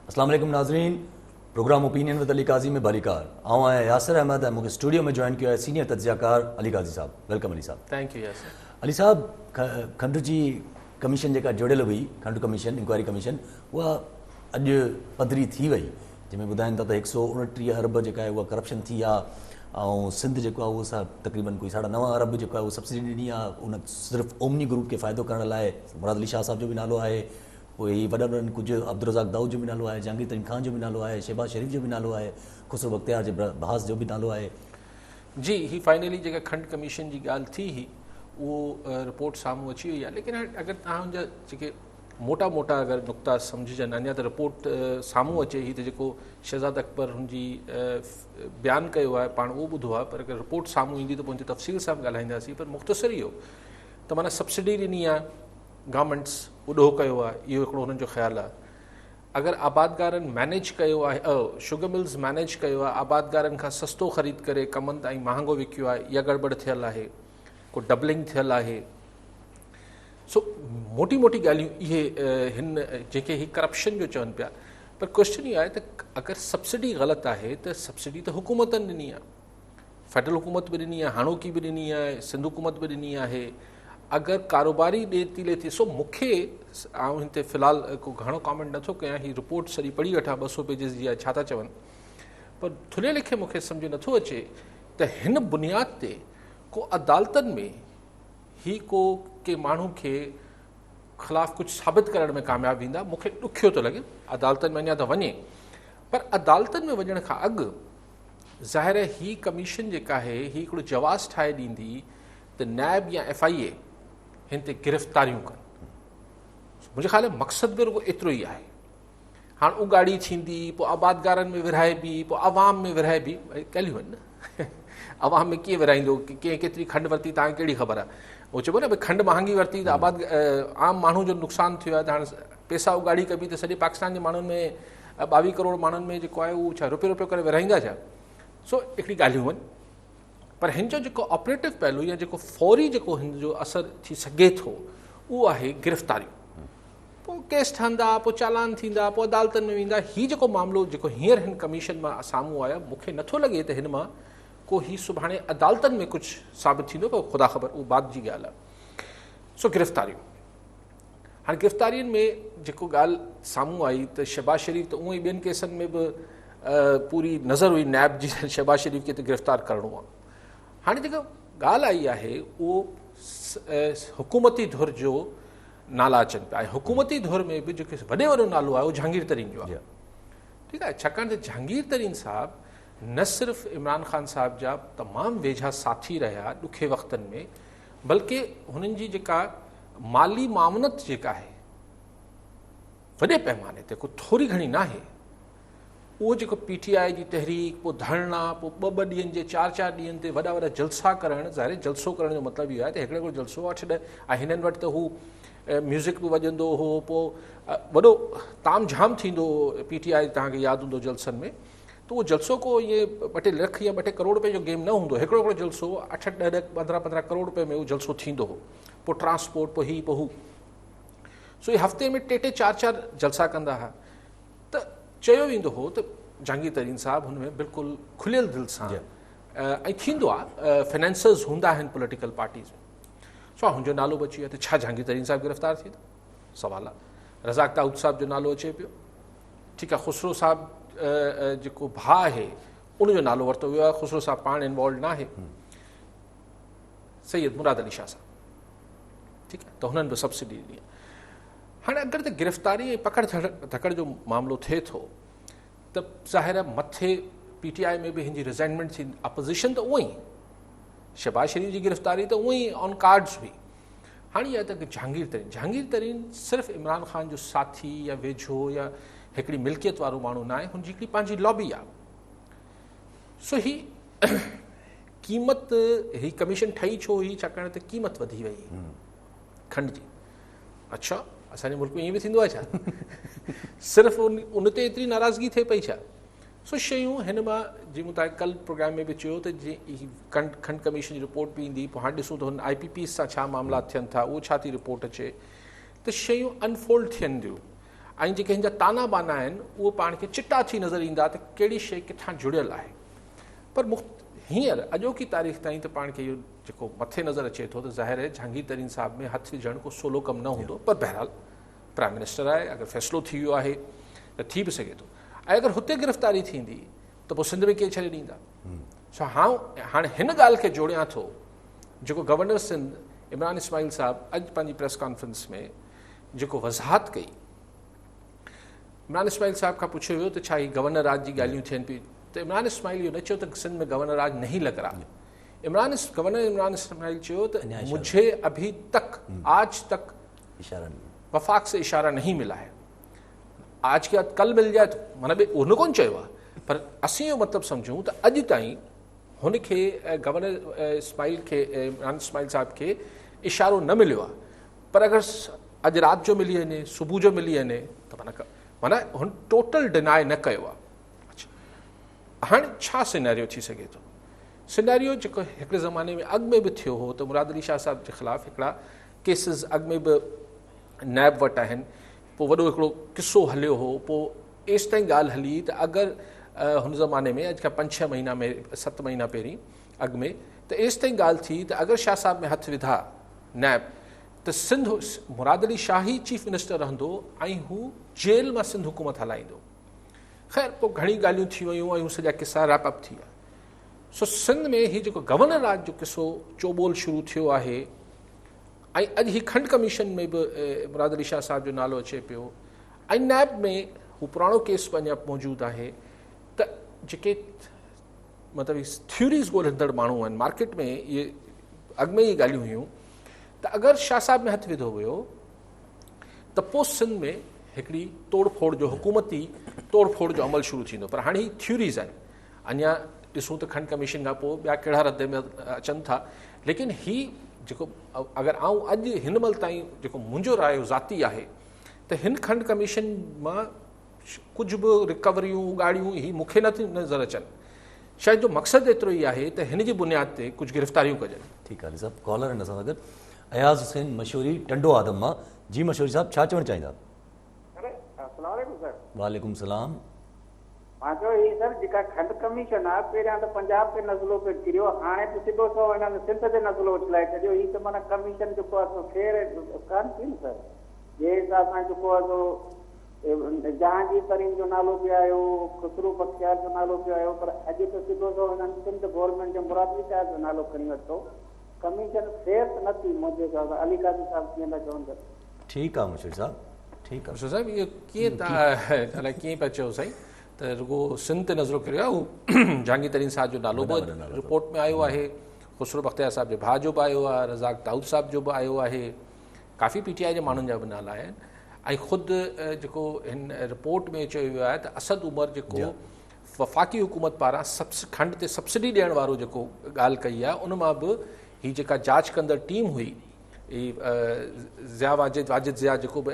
अस्सलाम वालेकुम नाज़रीन, प्रोग्राम ओपिनियन विद अली काजी में बारीकार आऊँ आया यासिर अहमद है। मुझे स्टूडियो में ज्वाइन किया है सीनियर तज्ज़ियाकार अली काजी साहब। वेलकम अली साहब। Thank you Yasir. अली साहब, खंड जी कमीशन जेका जुड़ियल हुई, खंड कमीशन इंक्वायरी कमीशन, उहा अॼु पधरी थी वई, जंहिंमें ॿुधाइनि था त 129 अरब जेका आहे उहा करप्शन थी आहे ऐं सिंध जेको आहे उहो तक़रीबन कोई 9.5 अरब जेको आहे उहो सब्सिडी ॾिनी आहे। उन सिर्फ़ु ओमनी ग्रुप खे फ़ाइदो करण लाइ मुराद अली शाह साहब जो बि नालो आहे, पोइ ही वॾनि वॾनि कुझु अब्दुल रज़ाक दाऊद जो बि नालो आहे, जहांगीर तरीन खान जो बि नालो आहे, शहबाज शरीफ़ जो बि नालो आहे, खुसरो बख्तियार जे बहास जो बि नालो आहे। जी, ही फाइनली जेका खंड कमीशन जी ॻाल्हि थी ही उहो रिपोर्ट साम्हूं अची वई आहे। लेकिन अगरि तव्हां हुनजा जेके मोटा मोटा अगरि नुक़्ता सम्झजनि, अञा त रिपोर्ट साम्हूं अचे ही त जेको शहज़ाद अकबर हुनजी बयानु कयो आहे पाण उहो ॿुधो आहे, पर अगरि रिपोर्ट साम्हूं ईंदी त पोइ हुनजी तफ़सील सां बि ॻाल्हाईंदासीं। पर मुख़्तसर इहो त माना सब्सिडी ॾिनी आहे गवर्नमेंट्स, उॾो कयो आहे, इहो हिकिड़ो हुननि जो ख़्यालु आहे। अगरि आबादगारनि मैनेज कयो आहे, शुगर मिल्स मैनेज कयो आहे, आबादगारनि खां सस्तो ख़रीद करे कमनि ताईं महांगो विकियो आहे, इहा गड़बड़ थियल आहे, को डबलिंग थियल आहे। सो मोटी मोटी ॻाल्हियूं इहे हिन जेके ही करप्शन जो चवनि पिया। पर क्वेश्चन इहो आहे त अगरि सब्सिडी ग़लति आहे त सब्सिडी त हुकूमतनि ॾिनी आहे, फेडरल हुकूमत बि ॾिनी आहे, हाणोकी बि ॾिनी आहे, सिंध हुकूमत बि ॾिनी आहे। अगरि कारोबारी ॾे थी ले थी, सो मूंखे आउं हिन ते फ़िलहालु को घणो कॉमेंट नथो कयां, हीअ रिपोर्ट सॼी पढ़ी वठां 200 पेजिस जी आहे, छा था चवनि। पर थुल्हे लिखे मूंखे सम्झ नथो अचे त हिन बुनियाद ते को अदालतनि में ही को के माण्हू खे ख़िलाफ़ु कुझु साबित करण में कामयाबु ईंदा। मूंखे ॾुखियो थो लॻे, अदालतनि में अञा त वञे, पर अदालतनि में वञण खां अॻु ज़ाहिर ही कमीशन जेका आहे ही हिकिड़ो जवाज़ ठाहे ॾींदी त नैब या FIA हिन ते गिरफ़्तारियूं कनि। मुंहिंजे ख़्याल में मक़सदु बि रुॻो एतिरो ई आहे। हाणे उगाड़ी थींदी, पोइ आबादगारनि में विरहाइबी, पोइ आवाम में विरहाइबी, ॻाल्हियूं आहिनि न। आवाम में कीअं विरहाईंदो, कंहिं केतिरी खंडु वरिती तव्हांखे कहिड़ी ख़बर आहे। उहो चइबो न भई खंडु महांगी वरिती त आम माण्हू जो नुक़सानु थियो आहे, त हाणे पैसा उगाड़ी कबी त सॼे पाकिस्तान जे माण्हुनि में 22 करोड़ माण्हुनि में जेको आहे उहो छा रुपयो करे विरहाईंदा छा। सो हिकिड़ी ॻाल्हियूं आहिनि। पर हिन जो जेको ऑपरेटिव पहलू या जेको फौरी जेको हिन जो असरु थी सघे थो उहो आहे गिरफ़्तारियूं। पोइ केस ठहंदा, पोइ चालान थींदा, पोइ अदालतनि में वेंदा। हीउ जेको मामिलो जेको हींअर हिन कमीशन मां साम्हूं आयो, मूंखे नथो लॻे त हिन मां को ही सुभाणे अदालतनि में कुझु साबित थींदो, पर ख़ुदा ख़बर, उहो बाद जी ॻाल्हि आहे। सो गिरफ़्तारियूं, हाणे गिरफ़्तारियुनि में जेको ॻाल्हि साम्हूं आई त शहबाज शरीफ़ त उअं ई ॿियनि केसनि में बि पूरी नज़र हुई नैब जी शहबाज शरीफ़ खे त गिरफ़्तार करिणो आहे। हाणे जेका ॻाल्हि आई आहे उहो हुकूमती धुर जो नाला अचनि पिया। ऐं हुकूमती धुर में बि जेको वॾे वॾो नालो आहे उहो जहांगीर तरीन जो आहे। ठीकु आहे, छाकाणि त जहांगीर तरीन साहिबु न सिर्फ़ु इमरान ख़ान साहिब जा तमामु वेझा साथी रहिया ॾुखे वक़्तनि में, बल्कि हुननि जी जेका माली मामनत जेका आहे वॾे पैमाने ते, को थोरी घणी न आहे, उहो जेको PTI जी तहरीक, पोइ धरना, पोइ 2-2 ॾींहंनि जे 4-4 ॾींहंनि ते वॾा वॾा जलसा करणु। ज़ाहिर जलसो करण जो मतिलबु इहो आहे त हिकिड़ो जलसो 8-10 ऐं हिननि वटि त हू म्यूज़िक बि वॼंदो हो, पोइ वॾो ताम झाम थींदो हो। PTI तव्हांखे यादि हूंदो जलसनि में, त उहो जलसो को इएं 2 लख या 2 करोड़ रुपए जो गेम न हूंदो। हिकिड़ो हिकिड़ो जलसो 8-10, 15-15 करोड़ रुपए में उहो जलसो थींदो हो। पोइ ट्रांसपोर्ट, पोइ ही, पोइ हू। सो इहे हफ़्ते में 3-3, 4-4 जलसा कंदा हुआ। त चयो वेंदो हो त जहांगीर तरीन साहिबु हुन में बिल्कुलु खुलियल दिलि सां ऐं थींदो आहे, फाइनेंसर्स हूंदा आहिनि पॉलिटिकल पार्टीज़ में। सो हुनजो नालो बि अची वियो त छा जहांगीर तरीन साहिबु गिरफ़्तार थी था? सुवालु आहे। रज़ाक दाऊद साहिब जो नालो अचे पियो। ठीकु आहे, खुसरो साहिबु जेको भाउ आहे उनजो नालो वरितो वियो आहे। खुसरो साहिबु पाण इन्वॉल्व न आहे। सैयद मुराद अली शाह साहिबु, ठीकु आहे, त हुननि बि सब्सिडी ॾिनी आहे। हाणे अगरि त गिरफ़्तारी ऐं पकड़ धकड़ जो मामिलो थिए थो त ज़ाहिर मथे PTI में बि हिन जी रिज़ाइनमेंट थी। अपोज़िशन त उअं ई, शहबाज शरीफ़ जी गिरफ़्तारी त उअं ई ऑन कार्ड्स हुई। हाणे इहा त जहांगीर तरीन सिर्फ़ु इमरान ख़ान जो साथी या वेझो या हिकिड़ी मिल्कियत वारो माण्हू न आहे, हुनजी हिकिड़ी पंहिंजी लॉबी आहे। सो ही क़ीमत, ही कमीशन ठही छो हुई? छाकाणि त क़ीमत वधी वई खंड जी। अच्छा, असांजे मुल्क में ईअं बि थींदो आहे छा? सिर्फ़ु उन ते एतिरी नाराज़गी थिए पई छा? सो शयूं हिन मां जीअं मूं तव्हांखे कल्ह प्रोग्राम में बि चयो त जीअं खंड कमीशन जी रिपोर्ट बि ईंदी, पोइ हाणे ॾिसूं त हुन IPPs सां छा मामला थियनि था, उहो छा थी रिपोर्ट अचे, त शयूं अनफोल्ड थियनि थियूं। ऐं जेके हिन जा ताना बाना आहिनि उहो पाण खे चिटा थी नज़र ईंदा त कहिड़ी शइ किथां जुड़ियल आहे। पर हींअर अॼोकी तारीख़ ताईं त पाण खे इहो जेको मथे नज़र अचे थो त ज़ाहिर आहे जहांगीर तरीन साहिब में हथु विझणु को सवलो कमु न हूंदो, पर बहरहाल प्राइम मिनिस्टर आहे, अगरि फ़ैसिलो थी वियो आहे त थी बि सघे थो। ऐं अगरि हुते गिरफ़्तारी थींदी त पोइ सिंध में केरु छॾे ॾींदा। छो हाणे हिन ॻाल्हि खे जोड़ियां थो, जेको गवर्नर सिंध इमरान इस्माइल साहिबु अॼु पंहिंजी प्रेस कॉन्फ्रेंस में जेको वज़ाहत कई, इमरान इस्माइल साहिब खां पुछियो वियो त छा ही गवर्नर राज जी ॻाल्हियूं थियनि पियूं, त इमरान इस्माइल इहो न चयो त सिंध में गवर्नर राज नहीं लग रहा। गवर्नर इमरान इस्माइल चयो त मुझे अभी तक आज तक वफाक से इशारा नहीं मिला है, आज के बाद कल मिल जाए तो माना बि उन कोन चयो आहे, पर असीं इहो मतिलबु सम्झूं त अॼु ताईं हुनखे गवर्नर इस्माइल खे इमरान इस्माइल साहिब खे इशारो न मिलियो आहे। पर अगरि अॼु राति जो मिली वञे, सुबुह जो मिली वञे त माना हुन टोटल डिनाए न कयो आहे। हाणे छा सिनेरियो थी सघे थो? सिनेरियो जेको हिकिड़े ज़माने में अॻु में बि थियो हो त मुराद अली शाह साहिब जे ख़िलाफ़ु हिकिड़ा केसिस अॻु में बि नैब वटि आहिनि, पोइ वॾो हिकिड़ो किसो हलियो हो, पोइ एसि ताईं ॻाल्हि हली त अगरि हुन ज़माने में अॼु खां 5-6 महीना में 7 महीना पहिरीं अॻु में त एसि ताईं ॻाल्हि थी त अगरि शाह साहिब में हथु विधा नैब त सिंध मुराद अली शाह ई चीफ मिनिस्टर रहंदो ऐं हू जेल मां सिंध हुकूमत हलाईंदो। ख़ैर पोइ घणी ॻाल्हियूं थी वियूं ऐं हू सॼा किसा रैप अप थी विया। सो सिंध में हीउ जेको गवर्नर राज जो किसो चोॿोल शुरू थियो आहे ऐं अॼु ही खंड कमीशन में बि मुराद अली शाह साहिब जो नालो अचे पियो ऐं नैब में हू पुराणो केस बि अञा मौजूदु आहे, त जेके मतिलबु थ्योरीज़ ॻोल्हंदड़ माण्हू आहिनि मार्केट में इहे अॻु में ई ॻाल्हियूं हुयूं त अगरि शाह साहिब में हथु विधो वियो त पोइ सिंध में हिकिड़ी तोड़फोड़ जो हुकूमती तोड़फोड़ जो अमल शुरू थींदो। पर हाणे ही थ्योरीज़ आहिनि, अञा ॾिसूं त खंड कमीशन खां पोइ ॿिया कहिड़ा रद में अचनि था, लेकिन ही जेको अगरि आऊं अॼु हिन महिल ताईं जेको मुंहिंजो रायो ज़ाती आहे त हिन खंड कमीशन मां कुझु बि रिकवरियूं उगाड़ियूं ही मूंखे नथी नज़र अचनि। शायदि जो मक़सदु एतिरो ई आहे त हिन जी बुनियाद ते कुझु गिरफ़्तारियूं कजनि। ठीकु आहे सभु कॉलर आहिनि असां सां गॾु। अयाज़ हुसैन मशहूरी टंडो आदम मां। जी मशहूरी साहब छा चवणु चाहींदा? वालेकुम सलाम। मां चयो ही सर जेका खंड कमीशन आहे पहिरियां त पंजाब ते नज़लो पे किरियो, हाणे त सिधो सो हिननि सिंध ते नज़लो उछलाए छॾियो। ही त माना कमीशन जेको आहे फेर कान थी न सर। जे हिसाब सां जेको आहे जहांगीर तरीन जो नालो बि आयो, खुसरू बख्तियार जो नालो बि आयो, पर अॼु त सिधो सो हिननि सिंध गवर्नमेंट जो मुराद अली शाह जो नालो खणी वरितो। कमीशन फेर त न थी मुंहिंजे हिसाब सां। अली काज़ी साहिब कीअं था चवनि? ठीकु आहे मशहूर साहब, ठीकु आहे मशहूर साहिब। इहो कीअं तव्हां अलाए कीअं पिया चयो साईं त रुगो सिंध ते नज़रो किरियो आहे, उहो जहांगीर तरीन साहिब जो नालो बि रिपोर्ट में आयो आहे, खुसरो बख्तियार साहिब जे भाउ जो बि आयो आहे, रज़ाक दाऊद साहिब जो बि आयो आहे, काफ़ी PTI जे माण्हुनि जा बि नाला आहिनि। ऐं ख़ुदि जेको हिन रिपोर्ट में चयो वियो आहे त असद उमर जेको वफ़ाक़ी हुकूमत पारां खंड ते सब्सिडी ॾियण वारो जेको ॻाल्हि कई आहे, उन मां बि हीअ जेका जांच कंदड़ टीम हुई ज़िया वाजिद ज़िया जेको बि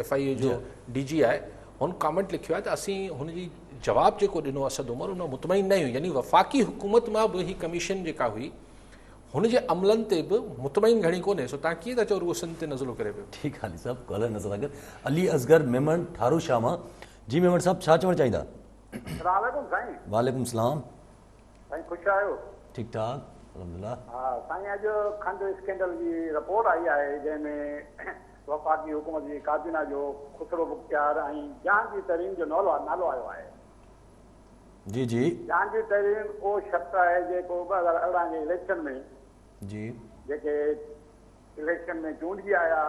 FIA जो DG आहे, हुन कॉमेंट लिखियो आहे त असीं हुनजी जवाबु जेको ॾिनो असद उमर उन मुतमइन न हुई, यानी वफ़ाक़ी हुकूमत मां बि ही कमीशन जेका हुई हुनजे अमलनि ते बि मुतमइन घणी कोन्हे। सो तव्हां कीअं था चओ रुगो सिंध ते नज़रो करे पियो? ठीकु आहे साहब, कॉलर नज़र अगरि अली असगर मेमन ठारू शाह मां। जी मेमन साहब छा चवणु चाहींदा? वालेकुम सलाम साईं, ख़ुशि आहियो? ठीकु ठाक अलहमदुलिल्लाह। हा साईं, अॼु खंड स्कैंडल जी रिपोर्ट आई आहे जंहिंमें वफ़ाक़ी हुकूमत जी काबीना जो खुसरो बख्तियार ऐं जहांगीर तरीन जो नालो आयो आहे। जी जी। जहांगीर तरीन उहो शख़्स आहे जेको 2018 जे इलेक्शन में जी जेके इलेक्शन में चूंडजी आया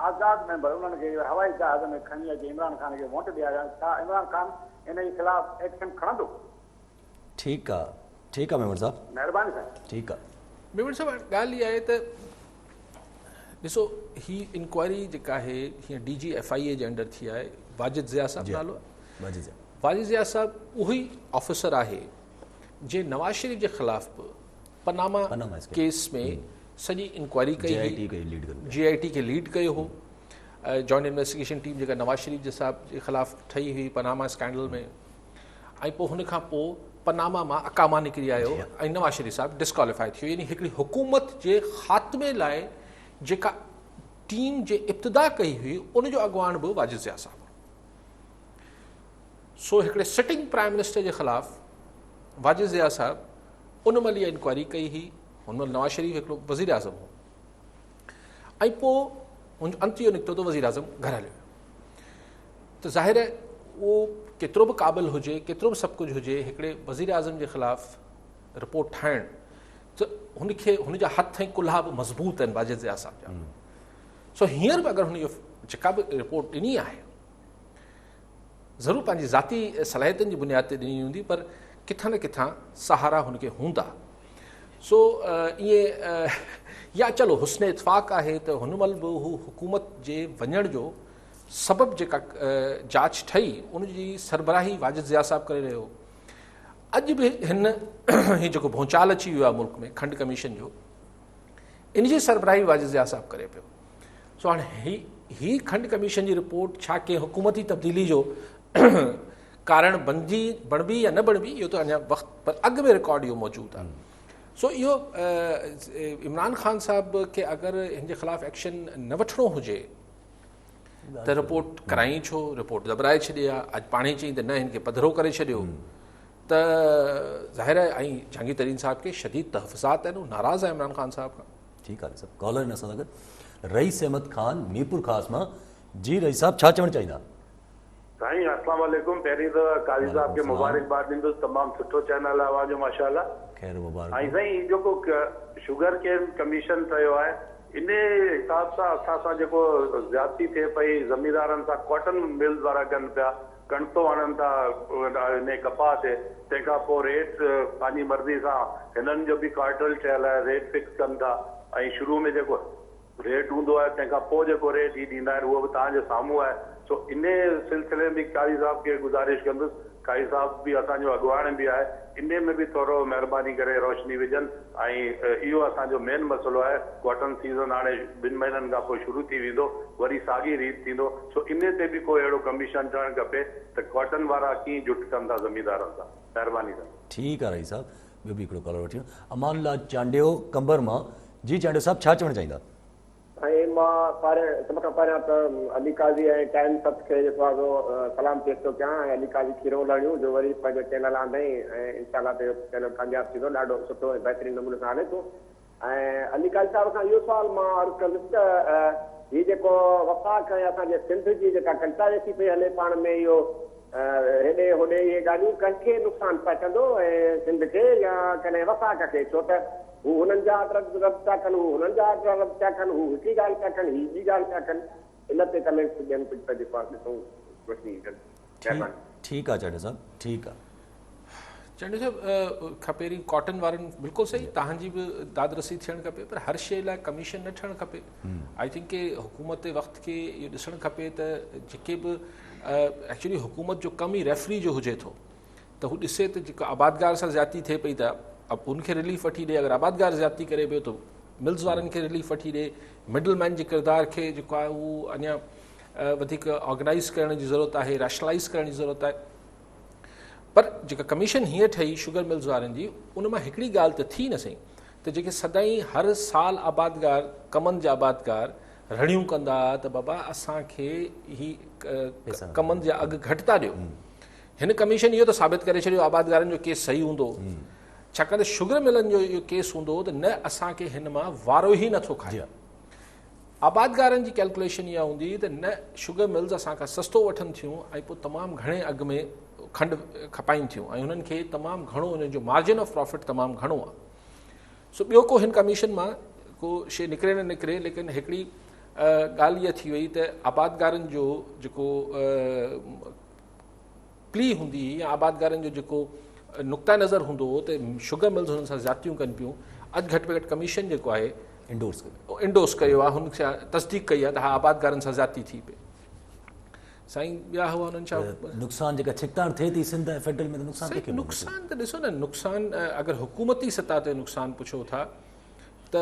आज़ाद मेंबर, उन्हनि खे हवाई जहाज़ में खणी अची इमरान खान खे वोट ॾियारिया। छा इमरान खान इन जे ख़िलाफ़ु एक्शन खणंदो? ठीकु आहे, ठीकु आहे मेमन साहब, महिरबानी साईं। ठीकु आहे मेमन साहब। ॻाल्हि इहा आहे त ॾिसो ही इंक्वायरी जेका आहे हीअं DG FIA जे अंडर थी आहे। वाजिद ज़िया साहिब नालो आहे। वाजिद ज़िया साहिब उहो ई ऑफिसर आहे जे नवाज़ शरीफ़ जे ख़िलाफ़ बि पनामा केस में सॼी इंक्वायरी कई, GIT खे लीड कयो हो। जॉइंट इन्वेस्टिगेशन टीम जेका नवाज़ शरीफ़ जे साहिब जे ख़िलाफ़ु ठही हुई पनामा स्कैंडल में, ऐं पोइ हुन खां पोइ पनामा मां अकामा निकिरी आयो ऐं नवाज़ शरीफ़ साहिबु डिस्क्वालीफाई थियो। यानी हिकिड़ी हुकूमत जे ख़ात्मे लाइ जेका टीम जे इब्तिदा कई हुई उनजो अॻुवान बि वाजिद ज़िया साहिबु। सो हिकिड़े सिटिंग प्राइम मिनिस्टर जे ख़िलाफ़ु वाजिद ज़िया साहब उन महिल इहा इंक्वायरी कई हुई। हुन महिल नवाज़ शरीफ़ हिकिड़ो वज़ीर आज़म हो ऐं पोइ हुनजो अंत इहो निकितो त वज़ीर आज़म घर हलियो। त ज़ाहिर आहे उहो केतिरो बि क़ाबिल हुजे, केतिरो बि सभु कुझु हुजे, हिकिड़े वज़ीर आज़म जे ख़िलाफ़ु रिपोर्ट ठाहिणु त हुनखे हुनजा हथ ऐं कुल्हा बि मज़बूत आहिनि वाजिद ज़िया साहब जा। सो हींअर बि अगरि हुन इहो जेका बि रिपोर्ट ॾिनी आहे ज़रूरु पंहिंजी ज़ाती सलाहियतुनि जी बुनियाद ते ॾिनी हूंदी, पर किथां न किथां सहारा हुनखे हूंदा। सो ईअं या चलो हुस्न इतफ़ाक़ आहे त हुन महिल बि हू हुकूमत जे वञण जो सबबु जेका जांच ठही उनजी सरबराही वाजिद ज़िया साहब करे रहियो। अॼु बि हिन हीउ जेको भूचाल अची वियो आहे मुल्क में खंड कमीशन जो, इनजी सरबराही वाजिद ज़िया साहब करे पियो। सो हाणे ही खंड कमीशन जी रिपोर्ट छा कंहिं हुकूमती तब्दीली जो कारण बणबी या न बणबी इहो त अञा वक़्तु, पर अॻु में रिकॉर्ड इहो मौजूदु आहे। सो इहो इमरान ख़ान साहब खे अगरि हिन जे ख़िलाफ़ु एक्शन न वठिणो हुजे त रिपोर्ट कराई छो, रिपोर्ट दॿराए छॾी आहे। अॼु पाणे चई त न हिनखे पधिरो करे छॾियो त ज़ाहिर आहे। ऐं जहांगीर तरीन साहब खे शदीद तहफ़्फ़ुज़ात आहिनि, नाराज़ आहे इमरान ख़ान साहब खां। ठीकु आहे सभु कॉलर आहिनि असां सां गॾु। रईस अहमद ख़ान मीरपुर ख़ास मां। जी रईस साहब छा चवणु चाहींदा? साईं अस्सलाम वालेकुम। पहिरीं त काज़ी साहब खे मुबारकबाद ॾींदुसि, तमामु सुठो चैनल आहे वाजो माशाअल्लाह। ख़ैर मुबारक। ऐं साईं जेको शुगर केन कमीशन ठहियो आहे इन हिसाब सां असां सां जेको ज़्यादती थिए पई, ज़मींदारनि सां कॉटन मिल्स वारा कनि पिया, कणिको हणनि था इन कपाह ते, तंहिंखां पोइ रेट पंहिंजी मर्ज़ी सां हिननि जो बि कार्टल ठहियल आहे, रेट फिक्स कनि था। ऐं शुरू में जेको रेट हूंदो आहे तंहिंखां पोइ जेको रेट ही ॾींदा आहिनि उहो बि तव्हांजे साम्हूं आहे। सो इन सिलसिले में काज़ी साहब खे गुज़ारिश कंदुसि, काज़ी साहब बि असांजो अॻुवाण बि आहे, इन में बि थोरो महिरबानी करे रोशनी विझनि। ऐं इहो असांजो मेन मसइलो आहे। कॉटन सीज़न हाणे 2 महीननि खां पोइ शुरू थी वेंदो, वरी साॻी रीत थींदो। सो इन ते बि कोई अहिड़ो कमीशन ठहणु खपे त कॉटन वारा कीअं जुट कनि था ज़मींदारनि सां। महिरबानी साईं। ठीकु आहे रईस साहब। ॿियो बि हिकिड़ो कॉलर वठी अमान लाल चांडियो कंबर मां। जी चांडियो साहब छा चवणु चाहींदा? ऐं मां सभ खां पहिरियां त अली काज़ी ऐं टाइम सभ खे जेको आहे सलाम पेश थो कयां। ऐं अली काज़ी खीरो लाड़ियूं जो वरी पंहिंजो चैनल आंदई ऐं इनशाला ते चैनल कामयाबु थींदो, ॾाढो सुठो ऐं बहितरीन नमूने सां हले थो। ऐं अली काज़ी साहब खां इहो सुवाल मां अर्ज़ु कंदुसि त हीउ जेको वफ़ाक़ ऐं असांजे सिंध जी जेका कंट्रावर्सी पई हले पाण में, इहो हेॾे होॾे इहे ॻाल्हियूं कंहिंखे नुक़सानु पहुचंदो ऐं सिंध खे या कॾहिं वफ़ाक़ खे? छो त हू हुननि जा रद्द था कनि, हू हुननि जा रद्द था कनि, हू हिकु ॻाल्हि था कनि, हीअ ॿी ॻाल्हि था कनि। इन ते कमेंट्स ॾियनि कुझु त जेको आहे ॾिसूं रोशनी कनि। ठीकु आहे चांडियो साहब, ठीकु आहे। चांडियो साहब खां पहिरीं कॉटन वारनि बिल्कुलु सही, तव्हांजी बि दादरसी थियणु खपे, पर हर शइ लाइ कमीशन न ठहणु खपे। आई थिंक के हुकूमत वक़्त खे इहो ॾिसणु खपे त जेके बि एक्चुअली हुकूमत जो कमु ई रेफरी जो हुजे थो त हू ॾिसे त जेको आबादगार सां ज़्यादती थिए पई त अब उनखे रिलीफ वठी ॾे। अगरि आबादगार ज़्यादती करे पियो त मिल्स वारनि खे रिलीफ वठी ॾे। मिडल मैन जे किरदार खे जेको आहे उहो अञा वधीक ऑर्गनाइज़ करण जी ज़रूरत आहे, रैशनलाइज़ करण जी ज़रूरत आहे। पर जेका कमीशन हीअं ठही शुगर मिल्स वारनि जी, उन मां हिकिड़ी ॻाल्हि त थी न सही त जेके सदाईं हर साल आबादगार कमनि जा आबादगार रड़ियूं कंदा त बाबा असांखे ही कमनि जा अघु घटि था ॾियो। हिन कमीशन इहो त साबित करे छॾियो आबादगारनि जो केस सही हूंदो, छाकाणि त शुगर मिलनि जो इहो केस हूंदो त न असांखे हिन मां वारो ई नथो खाए। आबादगारनि जी कैलकुलेशन इहा हूंदी त न शुगर मिल्स असांखां सस्तो वठनि थियूं ऐं पोइ तमामु घणे अघु में खंडु खपाइनि थियूं ऐं हुननि खे तमामु घणो हुननि जो मार्जिन ऑफ प्रॉफिट तमामु घणो आहे। सो ॿियो को हिन कमीशन मां को शइ निकिरे न निकिरे, लेकिन हिकिड़ी ॻाल्हि इहा थी वई त आबादगारनि जो जेको प्ली हूंदी या आबादगारनि जो जेको नुक़्ता नज़र हूंदो हो त शुगर मिल्स हुननि सां ज़्यादतियूं कनि पियूं, अॼु घटि में घटि कमीशन जेको आहे इंडोर्स कयो आहे, हुन सां तस्दीक कई आहे त हा आबादगारनि सां ज़्यादती थी पई। साईं ॿिया हुआ हुननि छा नुक़सान जेका छिकताण थिए थी सिंध ऐं फेडरल में नुक़सान त ॾिसो न, नुक़सान अगरि हुकूमती सतह ते नुक़सान पुछो था त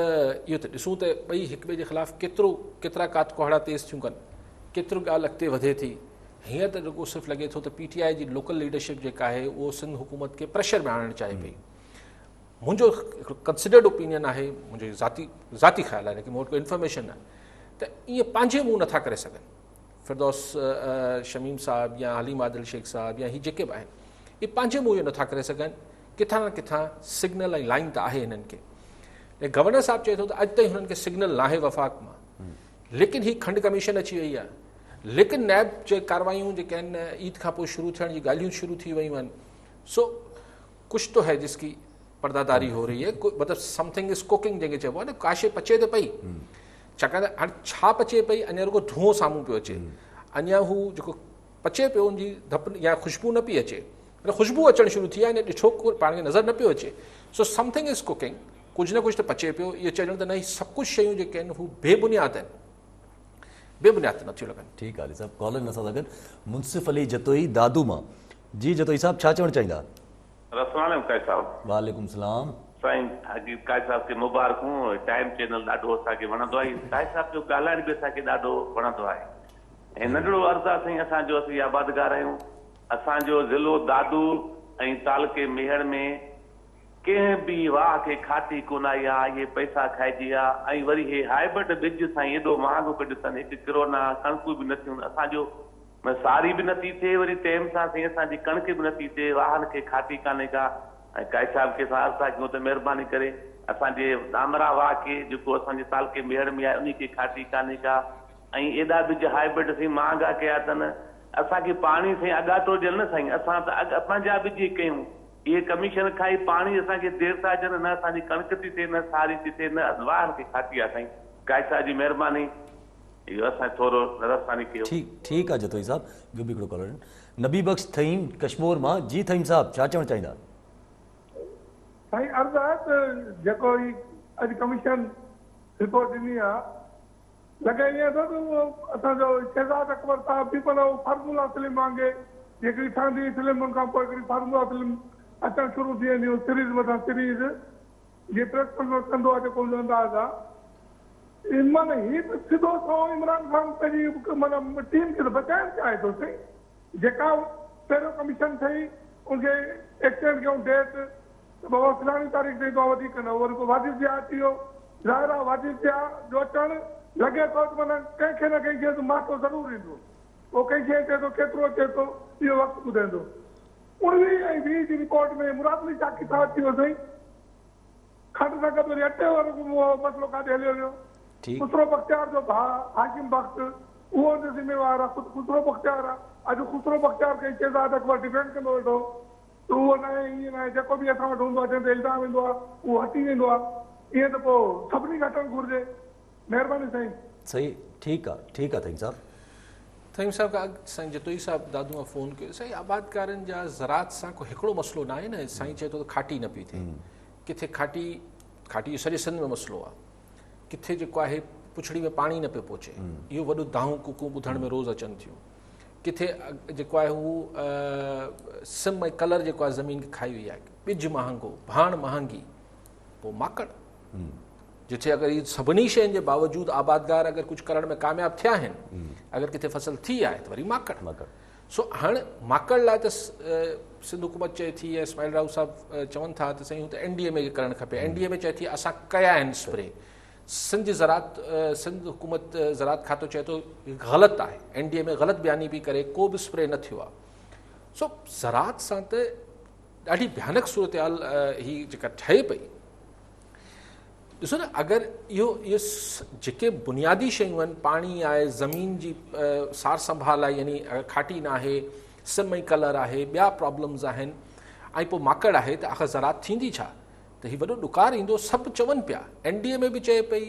इहो त ॾिसूं त ॿई हिक ॿिए जे ख़िलाफ़ु केतिरा कात कोहड़ा तेज़ थियूं कनि, केतिरो ॻाल्हि अॻिते वधे थी। हीअं त रुॻो सिर्फ़ु लॻे थो त PTI जी लोकल लीडरशिप जेका आहे उहो सिंध हुकूमत खे प्रेशर में आणणु चाहे पई। मुंहिंजो हिकिड़ो कंसिडर्ड ओपिनियन आहे, मुंहिंजो ज़ाती ख़्यालु आहे, लेकिन मूं वटि को इंफॉर्मेशन आहे त ईअं पंहिंजे मुंहुं नथा करे सघनि। फिरदौस शमीम साहब या हलीम आदिल शेख साहब या ही जेके बि आहिनि, इहे पंहिंजे मुंहुं नथा करे सघनि। किथां न किथां सिग्नल ऐं लाइन त आहे हिननि खे। ऐं गवर्नर साहिबु चए थो त अॼु ताईं हुननि खे सिग्नल नाहे वफ़ाक़ मां, लेकिन ही खंड कमीशन अची वई आहे, लेकिन नैब जे कार्रवाइयूं जेके आहिनि ईद खां पोइ शुरू थियण जी ॻाल्हियूं शुरू थी वयूं आहिनि। सो कुझु तो है जिसकी पर्दादारी हो रही है, मतिलबु समथिंग इज़ कुकिंग जंहिंखे चइबो आहे न, काशे पचे त पई। छाकाणि त हाणे छा पचे पई, अञा रुगो धुओं साम्हूं पियो अचे, अञा हू जेको पचे पियो उनजी धप या ख़ुशबू न पई अचे, ख़ुशबू अचणु शुरू थी आहे, अञा ॾिठो पाण खे नज़र न पियो अचे। सो समथिंग इज़ कुकिंग, कुझु न कुझु त पचे पियो। इहो चवण त न, सभु कुझु शयूं जेके आहिनि हू बेबुनियाद आहिनि, बेबुनियाद नथियूं लॻनि। ठीकु आहे साहब, कॉलर न सां गॾु मुंसिफ़ अली जतोई दादू मां। जी जतोई साहब, छा चवणु चाहींदा? अस्सलाम काई साहब। वालेकुम सलाम। साईं हाजी काई साहब खे मुबारकूं। टाइम चैनल ॾाढो असांखे वणंदो आहे। काई साहब जो ॻाल्हाइण बि असांखे ॾाढो वणंदो आहे। ऐं नंढड़ो अर्ज़ु आहे साईं, असांजो असीं आबादगार आहियूं। असांजो ज़िलो दादू ऐं तालुके मेहर में कंहिं बि वाह खे खाती कोन आई आहे, इहे पैसा खाइजी आहे। ऐं वरी हे हाइब्रिड ॿिज साईं एॾो महांगो कढियो अथनि, हिकु किरोना कणकूं बि नथियूं, असांजो सारी बि नथी थिए, वरी टाइम सां साईं असांजी कणक बि नथी थिए, वाहन खे खाती कान्हे का। ऐं काई साहिब खे असां अर्ज़ु कयूं त महिरबानी करे असांजे दामरा वाह खे जेको असांजे तालुके मेहर में आहे उन खे खाती कान्हे का। ऐं एॾा ॿिज हाइब्रिड साईं महांगा कया अथनि। असांखे पाणी साईं अॻाटो ॾियनि न साईं, असां त पंहिंजा ॿिज कयूं। इहे कमीशन खाई पाणी असांखे देरि था अचनि, न असांजी कणक थी थिए, न सारी थी थिए, न वाहन खे खाती आहे साईं। काई साहिब जी महिरबानी, इहो असां थोरो नज़रसानी कयो। ठीकु आहे जतोई साहब। ॿियो बि हिकिड़ो कॉलर नबी बख़्श थईम कश्मीर मां। जी थईम साहब, छा चवणु चाहींदा? साईं अर्ज़ु आहे त जेको ही अॼु कमीशन रिपोर्ट ॾिनी आहे, लॻे ईअं थो त उहो असांजो शहज़ाद अकबर साहिब बि पर फार्मूला फिल्म वांगुरु हिकिड़ी ठहंदी फिल्म, उन खां पोइ हिकिड़ी फार्मूला फिल्म अचणु शुरू थी वेंदियूं, सीरीज़ मथां सीरीज़, जीअं प्रेस कॉन्फ्रेंस कंदो आहे जेको हुनजो अंदाज़ आहे। माना हीअ त सिधो सो इमरान ख़ान पंहिंजी माना टीम खे त बचाइणु चाहे थो साईं। जेका पहिरियों कमीशन ठही उनखे एक्सटेंड कयूं डेट, बाबा फलाणी तारीख़ ते ईंदो वधीक न, वरी पोइ वाजिब बिया अची वियो, ज़ाहिर आहे वाजिब बिया जो अचणु लॻे थो त माना कंहिंखे न कंहिंखे त माथो ज़रूरु ईंदो, पोइ कंहिंखे अचे थो केतिरो अचे थो इहो वक़्तु ॿुधाईंदो। 19 ऐं 20 जी रिपोर्ट में मुरादली छा किथां अची वियो साईं, खंड सां गॾु वरी अटे वारो मसइलो काॾे हलियो वियो। ख़ुसरो बख्तियार जो भाउ हाकिम बख़्त उहो हुनजो ज़िम्मेवार आहे, ख़ुदि ख़ुसरो बख्तियार आहे। अॼु ख़ुसरो बख्तियार खे शहज़ाद अकबर डिफेंड कंदो वेठो त उहो न आहे, ईअं न आहे, जेको बि असां वटि हूंदो आहे जंहिं ते इल्ज़ाम ईंदो आहे उहो हटी वेंदो आहे। ईअं त पोइ सभिनी खे हटणु घुरिजे। महिरबानी साईं। सही, ठीकु आहे, ठीकु आहे थईम साहब। थईम साहब खां साईं जतोई साहब दादू मां फ़ोन कयो। साईं आबादकारनि जा ज़रात सां को हिकिड़ो मसइलो न आहे न। साईं चए थो त खाटी न पई थिए, किथे खाटी सॼे सिंध में मसइलो आहे, किथे जेको आहे पुछड़ी में पाणी न पियो पहुचे, इहो वॾो दाहूं कुकूं ॿुधण में रोज़ अचनि थियूं। किथे जेको आहे हू सिम ऐं कलर जेको आहे ज़मीन खे खाई वई आहे, ॿिज महांगो, भाण महांगी, पोइ माकड़। जिथे अगरि इहे सभिनी शयुनि जे बावजूदि आबादगार अगरि कुझु करण में कामयाबु थिया आहिनि, अगरि किथे फसल थी आहे त वरी माकड़। सो हाणे माकड़ लाइ त सिंध हुकूमत चए थी ऐं इस्माइल राव साहिबु चवनि था त साईं हू त NDA खे करणु खपे। NDA चए थी असां कया आहिनि स्प्रे। सिंध सिंध हुकूमत ज़रात खातो चए थो ग़लति आहे, NDA में ग़लति बयानी बि करे को बि स्प्रे न थियो आहे। सो ज़रात सां त ॾाढी भयानक सूरत हाल ही जेका ठहे पई। ॾिसो न, अगरि इहो जेके बुनियादी शयूं आहिनि, पाणी आहे, ज़मीन जी सार संभाल आहे, यानी खाटी न आहे, सिम ऐं कलर आहे, ॿिया प्रॉब्लम्स आहिनि, ऐं पोइ माकड़ आहे, त आख़िर ज़रात थींदी छा? त हीउ वॾो ॾुकार ईंदो। सभु चवनि पिया, NDA में बि चए पई,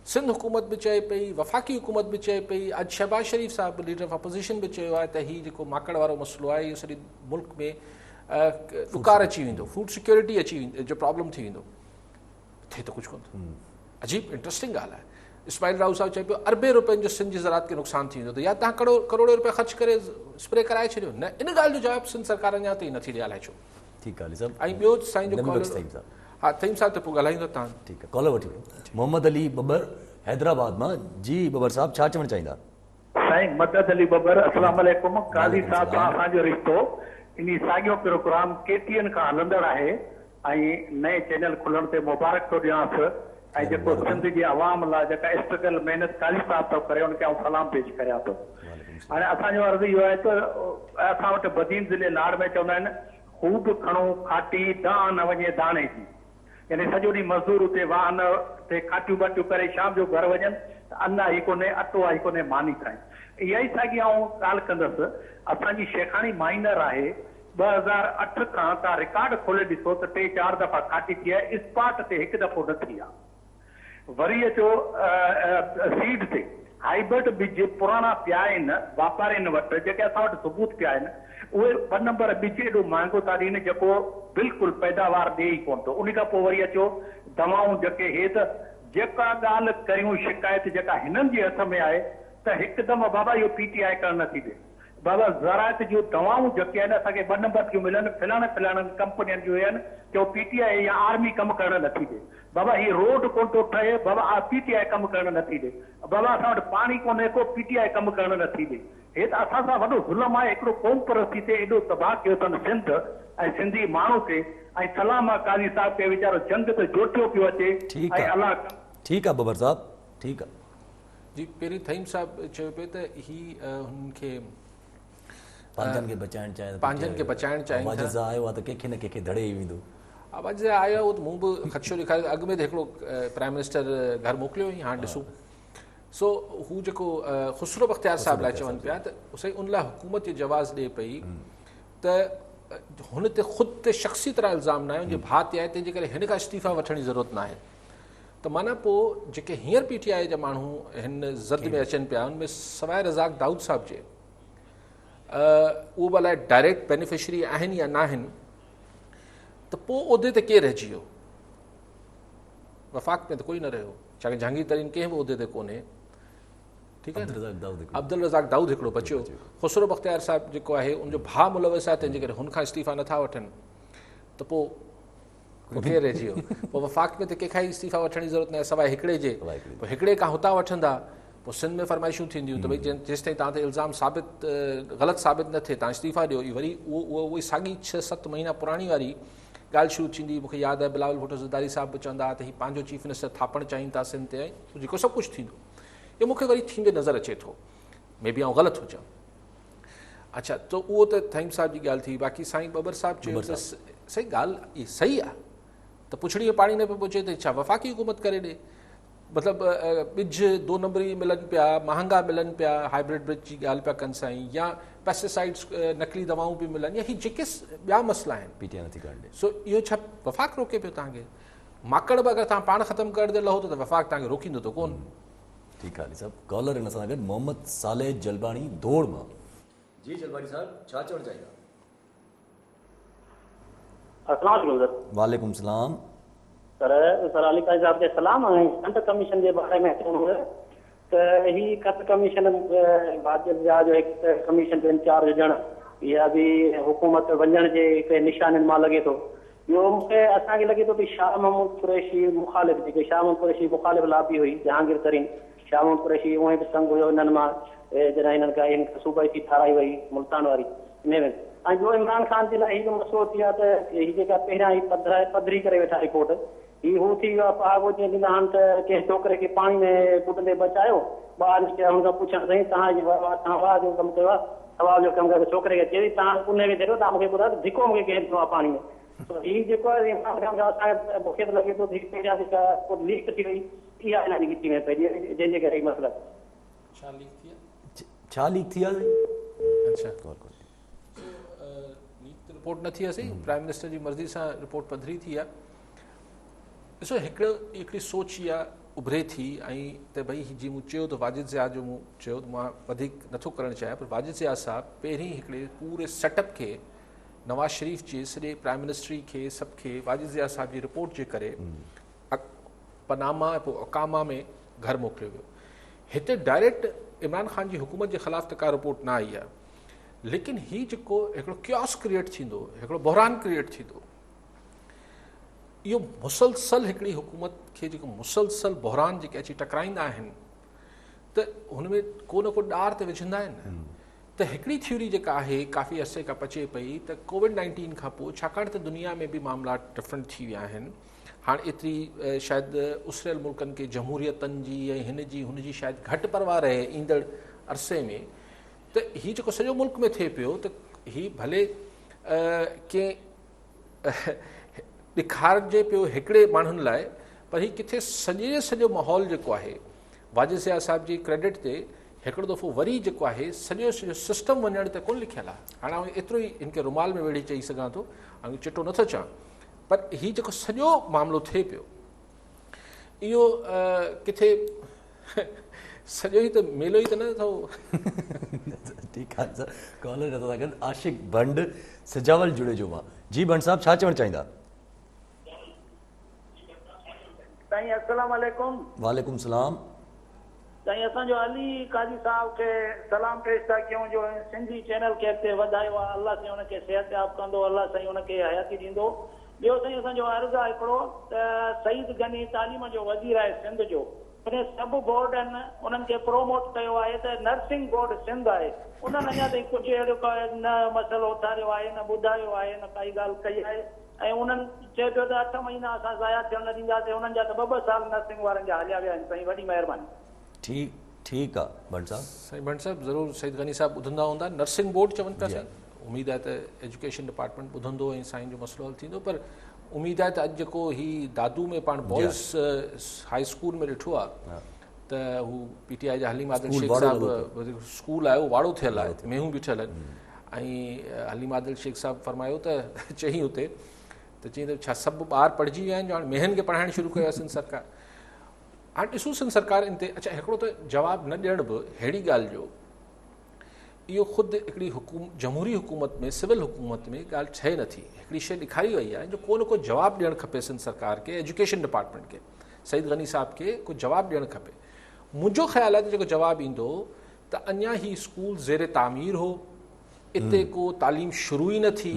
सिंध हुकूमत बि चए पई, वफ़ाक़ी हुकूमत बि चए पई, अॼु शहबाज़ शरीफ़ साहिबु लीडर ऑफ अपोज़िशन बि चयो आहे त हीउ जेको माकड़ वारो मसइलो आहे इहो सॼे मुल्क में ॾुकार अची वेंदो, फूड सिक्योरिटी अची वेंदो, जो प्रॉब्लम थी वेंदो। थिए त कुझु कोन थो। अजीब इंट्रस्टिंग ॻाल्हि आहे। इस्माइल राव साहिबु चए पियो अरबे रुपयनि जो सिंध जी ज़रात खे नुक़सानु थी वेंदो, त या तव्हां करोड़े रुपया ख़र्च करे स्प्रे कराए छॾियो। न, इन ॻाल्हि जो जवाबु सिंध सरकार अञा ताईं नथी ॾे, अलाए छो। ठीकु आहे साहब। ऐं ॿियो साईं जो हा थईम साहिब त पोइ ॻाल्हाईंदो तव्हां। ठीकु आहे, कॉलर वठी वठो। मोहम्मद अली बबर हैदराबाद मां। जी बबर साहब, छा चवणु चाहींदा? साईं मदद अली बबर, अस्सलाम वालेकुम। काज़ी साहब सां असांजो रिश्तो इन साॻियो प्रोग्राम KTN खां हलंदड़ आहे ऐं नए चैनल खुलण ते मुबारक थो ॾियांसि। ऐं जेको सिंध जी आवाम लाइ जेका स्ट्रगल महिनत काली साहब थो करे उनखे आउं सलाम पेश करियां थो। हाणे असांजो अर्ज़ु इहो आहे त असां वटि बदीन ज़िले नाड़ में चवंदा आहिनि खूब खणो खाटी दां न वञे दाणे जी, यानी सॼो ॾींहुं मज़दूर उते वाहन ते खाटियूं बाटियूं करे शाम जो घर वञनि, अन्न ई कोन्हे, अटो आहे कोन्हे, मानी खाइनि। इहा ई साॻी आउं ॻाल्हि कंदुसि। असांजी शेखाणी माइनर आहे 2008 खां तव्हां रिकॉर्ड खोले ॾिसो त 3-4 दफ़ा खाटी थी आहे, स्पॉट ते हिकु दफ़ो न थी आहे। वरी अचो सीड ते हाइब्रिड बीज पुराणा पिया आहिनि वापारियुनि वटि, जेके असां वटि सबूत पिया आहिनि, उहे 2 नंबर बीज एॾो महांगो था ॾियनि जेको बिल्कुलु पैदावार ॾे ई कोन थो। उन खां पोइ वरी अचो दवाऊं जेके हे त जेका ॻाल्हि करियूं शिकायत जेका हिननि जे हथ में आहे त हिकदमि बाबा इहो PTI करणु नथी ॾे। बाबा ज़रायत जूं दवाऊं जेके आहिनि असांखे 2 नंबर थियूं मिलनि, फिलाणे कंपनियुनि जूं आहिनि कि PTI या आर्मी कमु करणु नथी ॾे। बाबा हीअ रोड कोन थो ठहे, बाबा PTI कमु करणु नथी ॾे। बाबा असां वटि पाणी कोन्हे को, PTI कमु करणु नथी ॾे। हे त असां सां वॾो ज़ुल्म आहे, हिकिड़ो क़ौम परस्ती ते एॾो तबाह कयो अथनि सिंध ऐं सिंधी माण्हू ते। ऐं सलाम आहे काज़ी साहिब खे, वीचारो जंग ते जोटियो पियो अचे। ऐं अलाह ठीकु आहे बबर साहब, ठीकु आहे जी। पहिरीं थईम साहिब चयो पियो त ही हुननि खे पंहिंजनि खे बचाइणु चाहिनि, आवाज़ सां आयो आहे त कंहिंखे न कंहिंखे धड़े ई वेंदो। आवाज़ सां आयो आहे उहो त मूं बि ख़दशो ॾेखारियो। अॻु में त हिकिड़ो प्राइम मिनिस्टर घर मोकिलियो हुई, हाणे ॾिसूं। सो हू जेको ख़ुसरो बख़्तियार साहिब लाइ चवनि पिया त साईं उन लाइ हुकूमत जो जवाज़ ॾिए पई त हुन ते ख़ुदि ते शख़्सी तरह इल्ज़ाम न आहे, हुनजे भाउ ते आहे, तंहिंजे करे हिन खां इस्तीफ़ा वठण जी ज़रूरत न आहे। त माना पोइ जेके हींअर PTI जा माण्हू हिन ज़द में अचनि पिया, उनमें सवाइ रज़ाक दाऊद साहिब जे उहो भला डायरेक्ट बेनिफिशरी आहिनि या न आहिनि, त पोइ उहिदे ते केरु रहिजी वियो? वफ़ाक़ में त कोई न रहियो, छाकाणि जहांगीर तरीन कंहिं बि उहिदे ते कोन्हे। ठीकु आहे, अब्दुल रज़ाक दाऊद हिकिड़ो बचियो। ख़ुसरो बख़्तियार साहिब जेको आहे उनजो भाउ मुलविस आहे, तंहिंजे करे हुनखां इस्तीफ़ा नथा वठनि, त पोइ केरु रहिजी वियो? पोइ वफ़ाक़ में त कंहिंखां ई इस्तीफ़ा वठण जी ज़रूरत न आहे सवाइ हिकिड़े जे। पोइ हिकिड़े खां हुतां वठंदा, पोइ सिंध में फरमाइशूं थींदियूं त भई जेसिताईं तव्हां ते इल्ज़ाम ग़लति साबित न थिए तव्हां इस्तीफ़ा ॾियो। वरी उहा साॻी 6-7 महीना पुराणी वारी ॻाल्हि शुरू थींदी। मूंखे यादि आहे बिलावल भुट्टो ज़रदारी साहिब बि चवंदा हुआ त हीउ पंहिंजो चीफ मिनिस्टर थापणु चाहिनि था सिंध ते, ऐं जेको सभु कुझु थींदो। इहो मूंखे वरी थींदे नज़र अचे थो, मे बी आउं ग़लति हुजां। अच्छा, त उहो त थईम साहिब जी ॻाल्हि थी। बाक़ी साईं बबर साहिब चयो त सही ॻाल्हि इहा सही आहे त पुछड़ीअ पाणी न पियो पुछे त छा वफ़ाक़ी हुकूमत करे ॾे? मतिलबु ॿिज 2 नंबरी मिलनि पिया, महांगा मिलनि पिया, हाइब्रिड ब्रिज जी ॻाल्हि पिया कनि साईं, या पेस्टिसाइड्स नकली दवाऊं बि मिलनि, या हीअ जेके ॿिया मसइला आहिनि PTI नथी करणु ॾे। सो इहो छा वफ़ाक़ रोके पियो तव्हांखे? माकड़ बि अगरि तव्हां पाण ख़तमु करे लहो त वफ़ाक़ तव्हांखे रोकींदो त कोन। ठीकु आहे साहब। कॉलर हिन सां गॾु मोहम्मद सालेह जलबाणी दौड़ मां। जी जलबाणी साहब, छा चवणु चाहींदा? वालेकुम सलाम सर अली काज़ी साहब के सलाम। खंड कमीशन के बारे में त ही खंड कमीशन भाजपा जो एक कमीशन जो इंचार्ज हुजण या भी हुकूमत वञण जे हिकु निशाननि मां लॻे थो। ॿियो मूंखे असांखे लॻे थो कि शाह महमूद कुरैशी मुखालिफ़ जेके शाह महमूद कुरैशी मुखालिफ़ लाबी हुई जहांगीर तरीन, शाह महमूद कुरैशी उहे बि संग हुयो हिननि मां जॾहिं हिननि खां सूबाई थी ठाराई वई मुल्तान वारी में। ऐं ॿियो इमरान ख़ान जे लाइ हीअ मसइलो थी आहे त हीअ जेका पहिरियां ई पधरी करे वेठा रिपोर्ट ही हू थी वियो आहे। पहागो जीअं ॾींदा आहिनि त कंहिं छोकिरे खे पाणी में बुॾंदे बचायो, ॿार हुनखां पुछण साईं तव्हां वाह जो कमु कयो आहे, सवाल जो कमु कयो, छोकिरे खे चई तव्हां उन में छॾियो, तव्हां मूंखे ॿुधायो त धिको मूंखे कंहिं ॾिनो आहे पाणी में। हीअ जेको आहे असांखे मूंखे त लॻे थो पहिरियां जेका लीक थी वई इहा हिन जी गिटी में पई, जंहिंजे करे मसइला छा लीक थी आहे? अच्छा, रिपोर्ट न थी आहे सही, प्राइम मिनिस्टर जी मर्ज़ी सां रिपोर्ट पधरी थी आहे। ॾिसो हिकिड़ी सोच इहा उभरे थी ऐं त भई जीअं मूं चयो त वाजिद ज़िया जो मूं चयो त मां वधीक नथो करणु चाहियां, पर वाजिद ज़िया साहिब पहिरीं हिकिड़े पूरे सेटअप खे नवाज़ शरीफ़ जे सॼे प्राइम मिनिस्ट्री खे सभु खे वाजिद ज़िया साहिब जी रिपोर्ट जे करे पनामा ऐं पोइ अकामा में घर मोकिलियो वियो। हिते डायरेक्ट इमरान ख़ान जी हुकूमत जे ख़िलाफ़ त का रिपोर्ट न आई आहे, लेकिन हीअ जेको हिकिड़ो क्यास क्रिएट थींदो, हिकिड़ो बहरान क्रिएट थींदो, इहो मुसलसल हिकिड़ी हुकूमत खे जेको मुसलसल बहरान जेके अची टकराईंदा आहिनि त हुन में को न को ॾार त विझंदा आहिनि। त हिकिड़ी थ्योरी जेका आहे काफ़ी अरसे खां पचे पई त कोविड-19 खां पोइ छाकाणि त दुनिया में बि मामला डिफरेंट थी विया आहिनि, हाणे एतिरी शायदि उसरियल मुल्कनि खे जमहूरियतनि जी ऐं हिन जी हुन जी शायदि घटि परवाह रहे ईंदड़ अरसे में, त हीउ जेको सॼो मुल्क में थिए पियो त हीउ भले कंहिं ॾेखारिजे पियो हिकिड़े माण्हुनि लाइ, पर हीउ किथे सॼो माहौल जेको आहे वाजिद सियाह साहिब जी क्रेडिट ते हिकिड़ो दफ़ो वरी जेको आहे सॼो सिस्टम वञण त कोन लिखियलु आहे। हाणे आउं एतिरो ई हिन खे रुमाल में वेड़ी चई सघां थो, ऐं चिटो नथो चवां, पर हीउ जेको सॼो मामिलो थिए पियो इहो किथे सॼो ई त मेलो ई त न अथव। ठीकु आहे सर, कॉलर नथा सघनि। आशिक़ भंड सजावल जुड़े जो मां। जी भंड साहब छा चवणु चाहींदा? साईं अस्सलाम वालेकुम। वालेकुम सलाम। साईं असांजो अली काजी साहब खे सलाम पेश था कयूं जो सिंधी चैनल खे अॻिते वधायो आहे। अलाह साईं हुनखे सिहतयाब कंदो, अलाह साईं हुनखे हयाती ॾींदो। ॿियो साईं असांजो अर्ज़ु आहे हिकिड़ो त सईद गनी तालीम जो वज़ीर आहे सिंध जो, उन सभु बोर्ड आहिनि उन्हनि खे प्रोमोट कयो आहे त नर्सिंग बोर्ड सिंध आहे, उन्हनि अञा ताईं कुझु अहिड़ो न मसइलो उथारियो आहे, न ॿुधायो आहे, न काई ॻाल्हि कई आहे। ऐं उन्हनि चए पियो त 8 महीना असां ज़ाया थियण न ॾींदासीं, उन्हनि जा त 2-2 साल नर्सिंग वारनि जा हलिया विया आहिनि। साईं वॾी महिरबानी। ठीकु आहे भंड साहब। साईं भंड साहब ज़रूरु सईद गनी साहब ॿुधंदा हूंदा। नर्सिंग बोर्ड चवनि पिया साईं, उमेदु आहे त एजुकेशन डिपार्टमेंट ॿुधंदो ऐं साईं जो मसइलो हल थींदो, पर उमेदु आहे त अॼु जेको हीउ दादू में पाण बॉइज़ हाई स्कूल में ॾिठो आहे त हू PTI जा हलीम आदिल शेख साहिब स्कूल आहे उहो वाड़ो थियल आहे, मेहूं बीठल आहिनि, ऐं हलीम आदिल शेख साहिब फरमायो त चई हुते त चई त छा सभु ॿार पढ़िजी विया आहिनि जो हाणे मेहनि खे पढ़ाइणु शुरू कयो आहे सिंध सरकार। हाणे ॾिसूं सिंध सरकार इन ते अच्छा हिकिड़ो त जवाबु न ॾियण बि अहिड़ी ॻाल्हि जो इहो ख़ुदि हिकिड़ी जमहूरी हुकूमत में सिविल हुकूमत में ॻाल्हि ठहे नथी। हिकिड़ी शइ ॾेखारी वई आहे जो को न को जवाबु ॾियणु खपे सिंध सरकार खे, एजुकेशन डिपार्टमेंट खे, सईद गनी साहिब खे को जवाबु ॾियणु खपे। मुंहिंजो ख़्यालु आहे त जेको जवाबु ईंदो त अञा ही स्कूल ज़ेर तामीर हो, इते को तालीम शुरू ई न थी,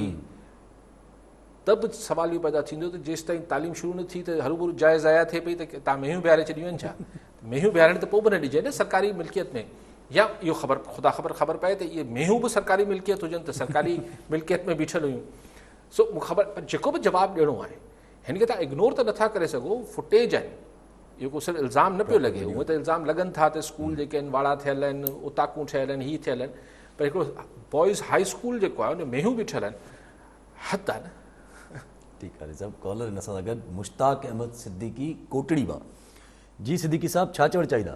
त बि सवाल इहो पैदा थींदो त जेसि ताईं तालीम शुरू न थी त हरूभरू जाइ ज़ाया थिए पई त तव्हां मेहियूं बीहारे छॾियूं आहिनि छा? मेहियूं बीहारण त पोइ बि न ॾिजे न सरकारी मिल्कियत में, या इहो ख़ुदा ख़बर पए त इहे मेहियूं बि सरकारी मिल्कियत हुजनि त सरकारी मिल्कियत में बीठल हुयूं। सो मूंखे ख़बर, जेको बि जवाबु ॾियणो आहे हिन खे तव्हां इग्नोर त नथा करे सघो, फुटेज आहिनि, इहो को सिर्फ़ु इल्ज़ाम न पियो लॻे। उहे त इल्ज़ाम लॻनि था त स्कूल जेके आहिनि वाड़ा थियल आहिनि, उताकूं ठहियल आहिनि, हीअ थियल आहिनि, पर हिकिड़ो बॉइज़ हाई स्कूल जेको आहे उन मेहियूं बीठल आहिनि, हद आहे न। ठीकु आहे सभु कॉलर हिन सां गॾु मुश्ताक अहमद सिद्दीकी कोटड़ी मां। जी सिद्दीकी साहब छा चवणु चाहींदा?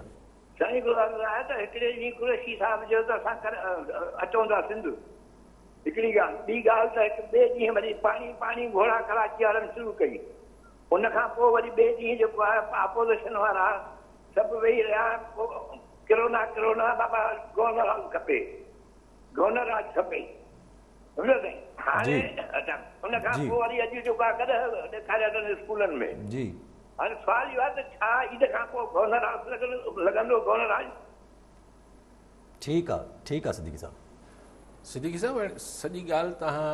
साईं आहे त हिकिड़े ॾींहुं कुरैशी साहिब जो त असां अचूं था सिंध, हिकिड़ी ॻाल्हि। ॿी ॻाल्हि त हिकु ॿिए ॾींहुं वरी पाणी घोड़ा कराची वारनि शुरू कई, उनखां पोइ वरी ॿिए ॾींहुं जेको आहे अपोज़िशन वारा सभु वेही रहिया, किरोना बाबा गवर्नर हाउस खपे, गवर्नर राज खपे, सम्झो साईं। हाणे उनखां पोइ वरी अॼु जेको आहे कॾहिं ॾेखारिया अथनि स्कूलनि में। जी हाणे सुवाल इहो आहे त छा ईद खां पोइ गवर्नर हाउस लॻंदो गवर्नर हाउस? ठीकु आहे सिद्दीकी साहब। सिद्दीकी साहब सॼी ॻाल्हि तव्हां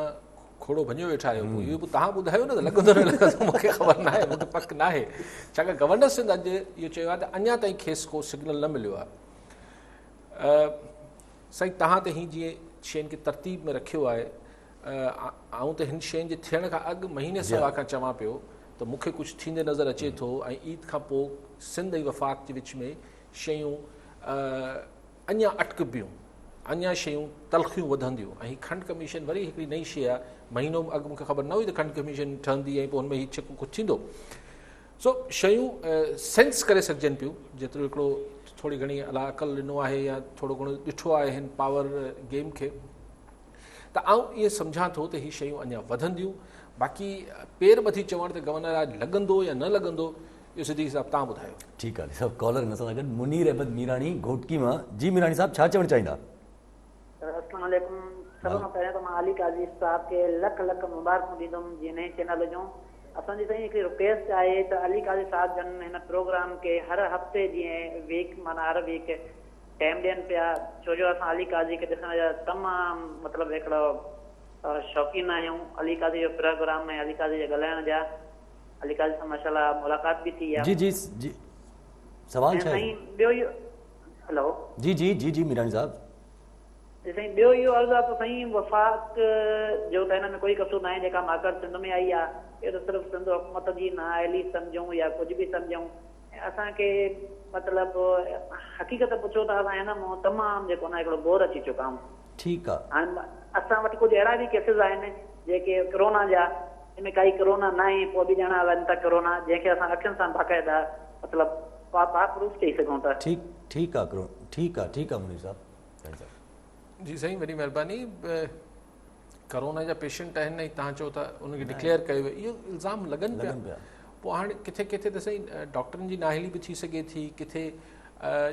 खोड़ो भञो वेठा आहियो, इहो बि तव्हां ॿुधायो न त लॻंदो न लॻंदो, मूंखे ख़बर न आहे, मूंखे पक न आहे। छाकाणि गवर्नर सिंध अॼु इहो चयो आहे त अञा ताईं खेसि को सिग्नल न मिलियो आहे। साईं तव्हां त हीअं जीअं शयुनि खे तरतीब में रखियो आहे, आऊं त हिन शयुनि जे थियण खां अॻु महीने सवा खां चवां पियो त मूंखे कुझु थींदे नज़र अचे थो, ऐं ईद खां पोइ सिंध ऐं वफ़ाक़ जे विच में शयूं अञा अटकबियूं, अञा शयूं तलख़ियूं वधंदियूं। ऐं खंड कमीशन वरी हिकिड़ी नई शइ आहे, महीनो अॻु मूंखे ख़बर न हुई त खंड कमीशन ठहंदी ऐं पोइ हुन में हीउ छिक कुझु थींदो। सो शयूं सेंस करे सघजनि पियूं, जेतिरो हिकिड़ो थोरी घणी अला अक़ल ॾिनो आहे या थोरो घणो ॾिठो आहे हिन पावर गेम खे, त आउं इहे सम्झां थो त हीअ शयूं अञा वधंदियूं। बाक़ी पेर ॿधी चवणु त गवर्नर आज लॻंदो या न लॻंदो, इहो सिद्दीकी साहब तव्हां ॿुधायो। ठीकु आहे सभु कॉलर हिन सां गॾु मुनीर अहमद मीराणी घोटकी मां। जी मीराणी साहब छा चवणु चाहींदा? अस्सलाम वालेकुम। सभ खां पहिरियों त मां अली काज़ी साहब खे लख मुबारकूं ॾींदुमि जीअं नए चैनल जूं। असांजी साईं हिकिड़ी रिक्वेस्ट आहे त अली काज़ी साहब जन हिन प्रोग्राम खे हर हफ़्ते जीअं वीक माना हर वीक टाइम ॾियनि पिया, छो जो असां अली काज़ी खे ॾिसण जा तमामु मतिलबु हिकिड़ो शौक़ीन आहियूं। अली काज़ी जो प्रोग्राम में अली काज़ी जे ॻाल्हाइण जा, अली काज़ी सां माशाल्लाह मुलाक़ात बि थी आहे। जी सवाल छा आहे? ॿियो हेलो जी मीराणी साहब। साईं ॿियो इहो अर्ज़ु आहे त साईं वफ़ाक़ जो त हिन में कोई कसूर न आहे, जेका माकर सिंध में आई आहे, इहो त सिर्फ़ु सिंध हुकूमत जी नाअहली सम्झूं या कुझु बि सम्झूं। असांखे मतिलबु हक़ीक़त पुछो त असां हिन मां तमामु जेको न हिकिड़ो बोर अची चुका आहियूं। ठीकु आहे। हाणे असां वटि कुझु अहिड़ा बि केसिस आहिनि जेके कोरोना जा, हिन में काई कोरोना न आहे, पोइ बि ॼणा वञनि था कोरोना, जंहिंखे असां अखियुनि सां बाक़ाइदा मतिलबु प्रूफ चई सघूं था। ठीकु आहे मुनीर साहब। जी साईं, वॾी महिरबानी। कोरोना जा पेशेंट आहिनि, तव्हां चओ था उनखे डिक्लेयर कयो, इहो इल्ज़ाम लॻनि पिया। पोइ हाणे किथे किथे त साईं डॉक्टरनि जी नाअहली बि थी सघे थी, किथे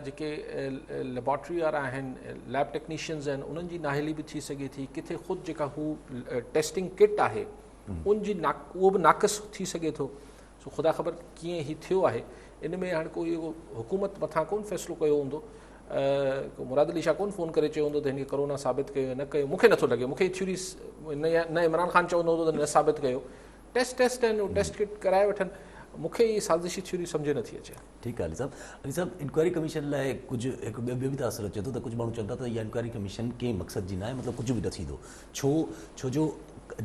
जेके लेबॉरेटरी वारा आहिनि, लैब टेक्नीशियन्स आहिनि, उन्हनि जी नाअहली बि थी सघे थी, किथे ख़ुदि जेका हू टेस्टिंग किट आहे उनजी उहो बि नाक़िस थी सघे थो। सो ख़ुदा ख़बर कीअं ही थियो आहे। इन में हाणे कोई हुकूमत मथां कोन फ़ैसिलो कयो हूंदो, मुराद अली शाह कोन फ़ोन करे चयो हूंदो त हिनखे कोरोना साबित कयो न कयो। मूंखे नथो लॻे, मूंखे थ्योरी न इमरान ख़ान चवंदो हूंदो त न साबित कयो। टेस्ट आहिनि, टेस्ट किट कराए वठनि। मूंखे इहा साज़िशी थ्योरी सम्झ नथी अचे। ठीकु आहे अली साहब, इंक्वायरी कमीशन लाइ कुझु हिकु ॿियो बि त असरु अचे थो त कुझु माण्हू चवनि था त इहा इंक्वायरी कमीशन कंहिं मक़सद जी न आहे, मतिलबु कुझु बि न थींदो। छो जो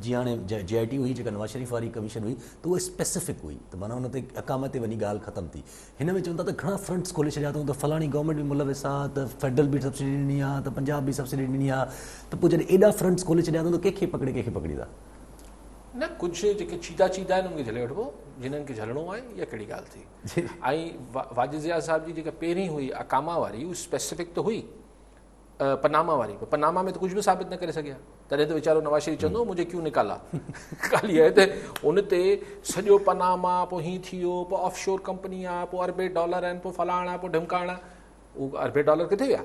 जीअं हाणे JIT हुई, जेका नवाज़ शरीफ़ वारी कमीशन हुई, त उहा स्पेसिफिक हुई, त माना हुन ते अकाम ते वञी ॻाल्हि ख़तमु थी। हिन में चवनि था त घणा फ्रंट्स खोले छॾिया अथऊं, त फलाणी गवर्नमेंट बि मुलविस आहे, त फेडरल बि सब्सिडी ॾिनी आहे, त पंजाब बि सब्सिडी ॾिनी आहे, त पोइ जॾहिं एॾा फ्रंट्स खोले छॾिया अथऊं त कंहिंखे पकड़ींदा? न, कुझु जेके चीदा आहिनि उनखे झले वठिबो, जिन्हनि खे झलणो आहे, इहा कहिड़ी ॻाल्हि थी। ऐं वाजिद ज़िया साहिब जी जेका पहिरीं हुई अकामा वारी, उहा स्पेसिफिक त हुई, पनामा वारी, पनामा में त कुझु बि साबित न करे सघिया। तॾहिं त वीचारो नवाज़ शरीफ़ चवंदो मुझे क्यों निकाला। ॻाल्हि इहा आहे त उन ते सॼो पनामा, पोइ हीअं थी वियो, पोइ ऑफशोर कंपनी आहे, पोइ $अरबे आहिनि, पोइ फलाणा, पोइ ढमकाणा। उहो $अरबे किथे विया?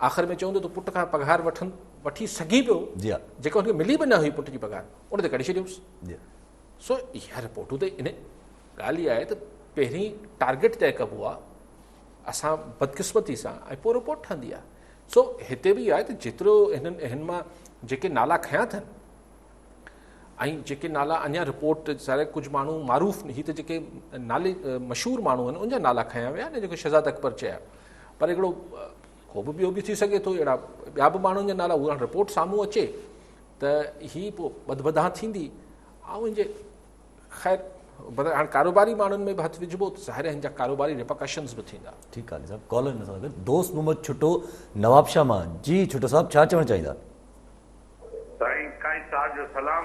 आख़िर में चवंदो त पुट खां पघार वठी सघी पियो, जेका हुनखे मिली बि न हुई पुट जी पघार, उन ते कढी छॾियोसि। सो इहा रिपोर्टूं त इन ॻाल्हि इहा आहे त पहिरीं टारगेट तय कबो आहे असां बदकिस्मती सां, ऐं पोइ रिपोर्ट ठहंदी आहे। सो हिते बि आहे त जेतिरो हिन मां जेके नाला खयां अथनि, ऐं जेके नाला अञा रिपोर्ट सारे कुझु माण्हू मारूफ़, हीअ त जेके नाले मशहूरु माण्हू आहिनि उनजा नाला खयां विया न, जेको शहज़ाद अकबर चया। पर हिकिड़ो को बि ॿियो बि थी सघे थो, अहिड़ा ॿिया बि माण्हुनि जा नाला, उहा रिपोर्ट साम्हूं अचे त हीअ पोइ बदबदा थींदी। ऐं इनजे ख़ैर हाणे कारोबारी माण्हुनि में बि हथु विझिबो त ज़ाहिर हिन जा कारोबारी रिपरकशन्स बि थींदा। ठीकु आहे साहब, कॉल दोस्त मोहम्मद छुटो नवाबशाह मां। जी छुटो साहब, छा चवणु चाहींदा? साईं काई साहब जो सलाम।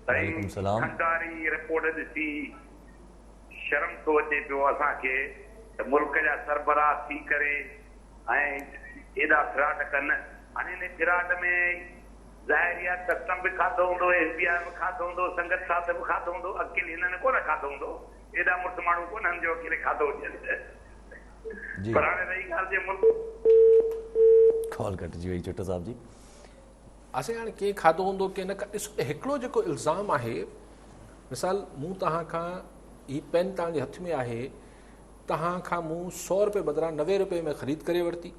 वालेकुम सलाम। खंडारी रिपोर्ट ॾिसी शर्म थो अचे पियो असांखे त मुल्क जा सरबराह थी करे ऐं एॾा फिराट कनि। हाणे हिन फिराट में ज़ाहिर आहे त तम बि खाधो हूंदो, SBI बि खाधो हूंदो, संगत साहिब बि खाधो हूंदो, अकेले हिननि कोन खाधो हूंदो। एॾा मुर्स माण्हू कोन आहिनि जो अकेले खाधो हुजनि। पर हाणे रही ॻाल्हि जे मुल्क कॉल कटिजी वई छुटो साहब जी। असां हाणे कंहिं खाधो हूंदो कंहिं न। ॾिसो हिकिड़ो जेको इल्ज़ाम आहे, मिसाल मूं तव्हां खां हीअ पेन तव्हांजे हथ में आहे, तव्हां खां मूं $100 बदिरां $90 में ख़रीद करे वरिती,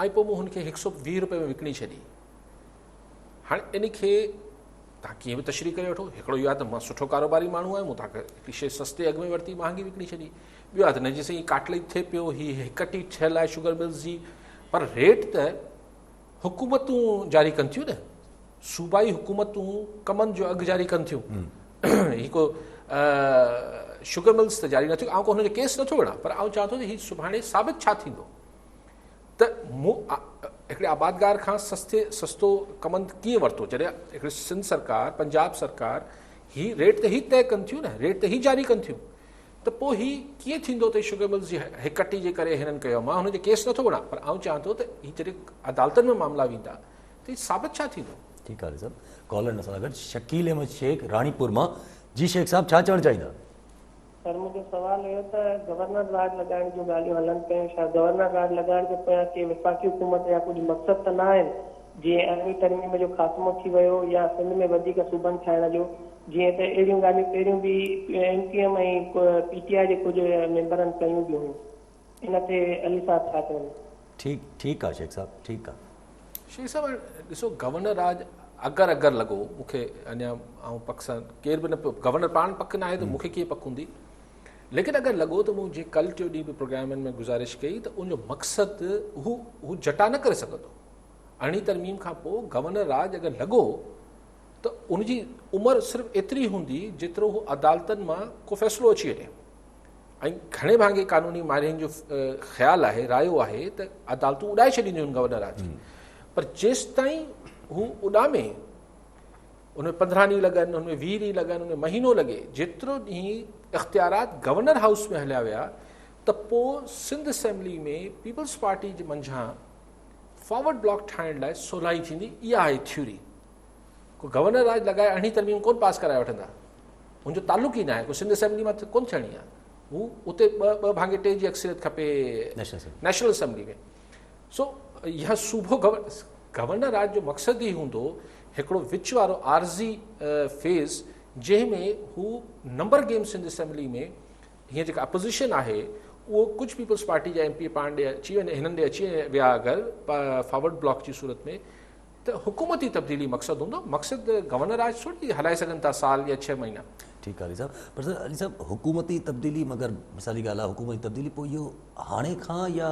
ऐं पोइ मूं हुनखे $120 में विकिणी छॾी। हाणे इन खे तव्हां कीअं बि तशरीह करे वठो। हिकिड़ो इहो आहे त मां सुठो कारोबारी माण्हू आहियां, मूं तव्हांखे हिकिड़ी शइ सस्ते अघ में वरिती, महांगी विकिणी छॾी। ॿियो आहे त न जैसे हीअ काटलेज थिए पियो, हीअ हिकटी ठहियलु आहे शुगर मिल्स जी, पर रेट त हुकूमतूं जारी कनि थियूं न, सूबाई हुकूमतूं कमनि जो अघु जारी कनि थियूं। हिकु शुगर मिल्स त जारी न थियूं। आउं को हुनजो केस नथो विढ़ा, पर आउं चवां थो त हीअ सुभाणे साबित छा थींदो त मूं हिकिड़े आबादगार खां सस्तो कमंद कीअं वरितो, जॾहिं हिकिड़ी सिंध सरकार, पंजाब सरकार हीअ रेट त हीअ तय कनि थियूं न, रेट त हीअ जारी कनि थियूं, त पोइ हीअ कीअं थींदो त शुगर मिल्स जी हिकटी जे करे हिननि कयो। मां हुनजो केस नथो विढ़ा, पर आउं चवां थो त हीअ जॾहिं अदालतनि में मामला वेंदा त हीअ साबित छा थींदो। ठीकु आहे साहब, कॉलर सां गॾु शकील अहमद शेख राणीपुर मां। जी शेख साहब, छा चवणु चाहींदा? सर मुंहिंजो सुवाल इहो त गवर्नर राज लॻाइण जूं ॻाल्हियूं हलनि पियूं, छा गवर्नर राज लॻाइण जे पोयां के विफ़ाक़ी हुकूमत जा कुझु मक़सद त न आहिनि? जीअं 8वीं तरमीम जो ख़ात्मो थी वियो, या सिंध में वधीक सूबनि ठाहिण जो, जीअं त अहिड़ियूं ॻाल्हियूं पहिरियों बि MPM ऐं PTI जे कुझु मेंबरनि कयूं बि हुयूं। इन ते अली साहब छा चवनि? ठीकु आहे शेख साहब, ठीकु आहे। शेख साहब ॾिसो, गवर्नर राज अगरि लॻो मूंखे, अञा ऐं पक सां केर बि न पियो, गवर्नर पाण पक न आहे त मूंखे कीअं पक हूंदी, लेकिन अगरि लॻो त मूं जीअं कल्ह टियों ॾींहुं बि प्रोग्रामनि में गुज़ारिश कई त उनजो मक़सदु हू जटा न करे सघंदो। अरिड़हीं तरमीम खां पोइ गवर्नर राज अगरि लॻो त उनजी उमिरि सिर्फ़ु एतिरी हूंदी जेतिरो हू अदालतनि मां को फ़ैसिलो अची वञे। ऐं घणे भाङे कानूनी माहिरनि जो ख़्यालु आहे, रायो आहे त अदालतूं उॾाए छॾींदियूं आहिनि गवर्नर राज, पर जेसि ताईं हू उॾामे, उनमें 15 ॾींहं लॻनि, उनमें 20 ॾींहं लॻनि, उनमें महीनो लॻे, जेतिरो ॾींहुं इख़्तियारात गवर्नर हाउस में हलिया विया त पोइ सिंध असेंबली में पीपल्स पार्टी जे मंझां फॉर्वर्ड ब्लॉक ठाहिण लाइ सवलाई थींदी। इहा आहे थ्योरी। को गवर्नर राज लॻाए 18 तरमीम कोन पास कराए वठंदा, हुनजो तालुक ई न आहे, को सिंध असेंबली मां कोन थियणी आहे। हू उते ॿ भाङे 2 जी अक्सरियत खपे नेशनल असेंबली में। सो इहा सूबो गवर्नर राज जो मक़सदु ई हूंदो हिकिड़ो विच वारो आर्ज़ी फेज़ जंहिंमें हू नंबर गेम सिंध असेंबली में हीअं जेका अपोज़िशन आहे उहो कुझु पीपल्स पार्टी जा MP पाण ॾे अची वञे, हिननि ॾे अची विया अगरि फॉर्वर्ड ब्लॉक जी सूरत में, त हुकूमती तब्दीली मक़सदु हूंदो। मक़सदु गवर्नर राज थोरी हलाए सघनि था साल या 6 महीना। ठीकु आहे अली साहब, पर सर अली साहब हुकूमती तब्दीली मगर मिसाली ॻाल्हि आहे, हुकूमती तब्दीली पोइ इहो हाणे खां या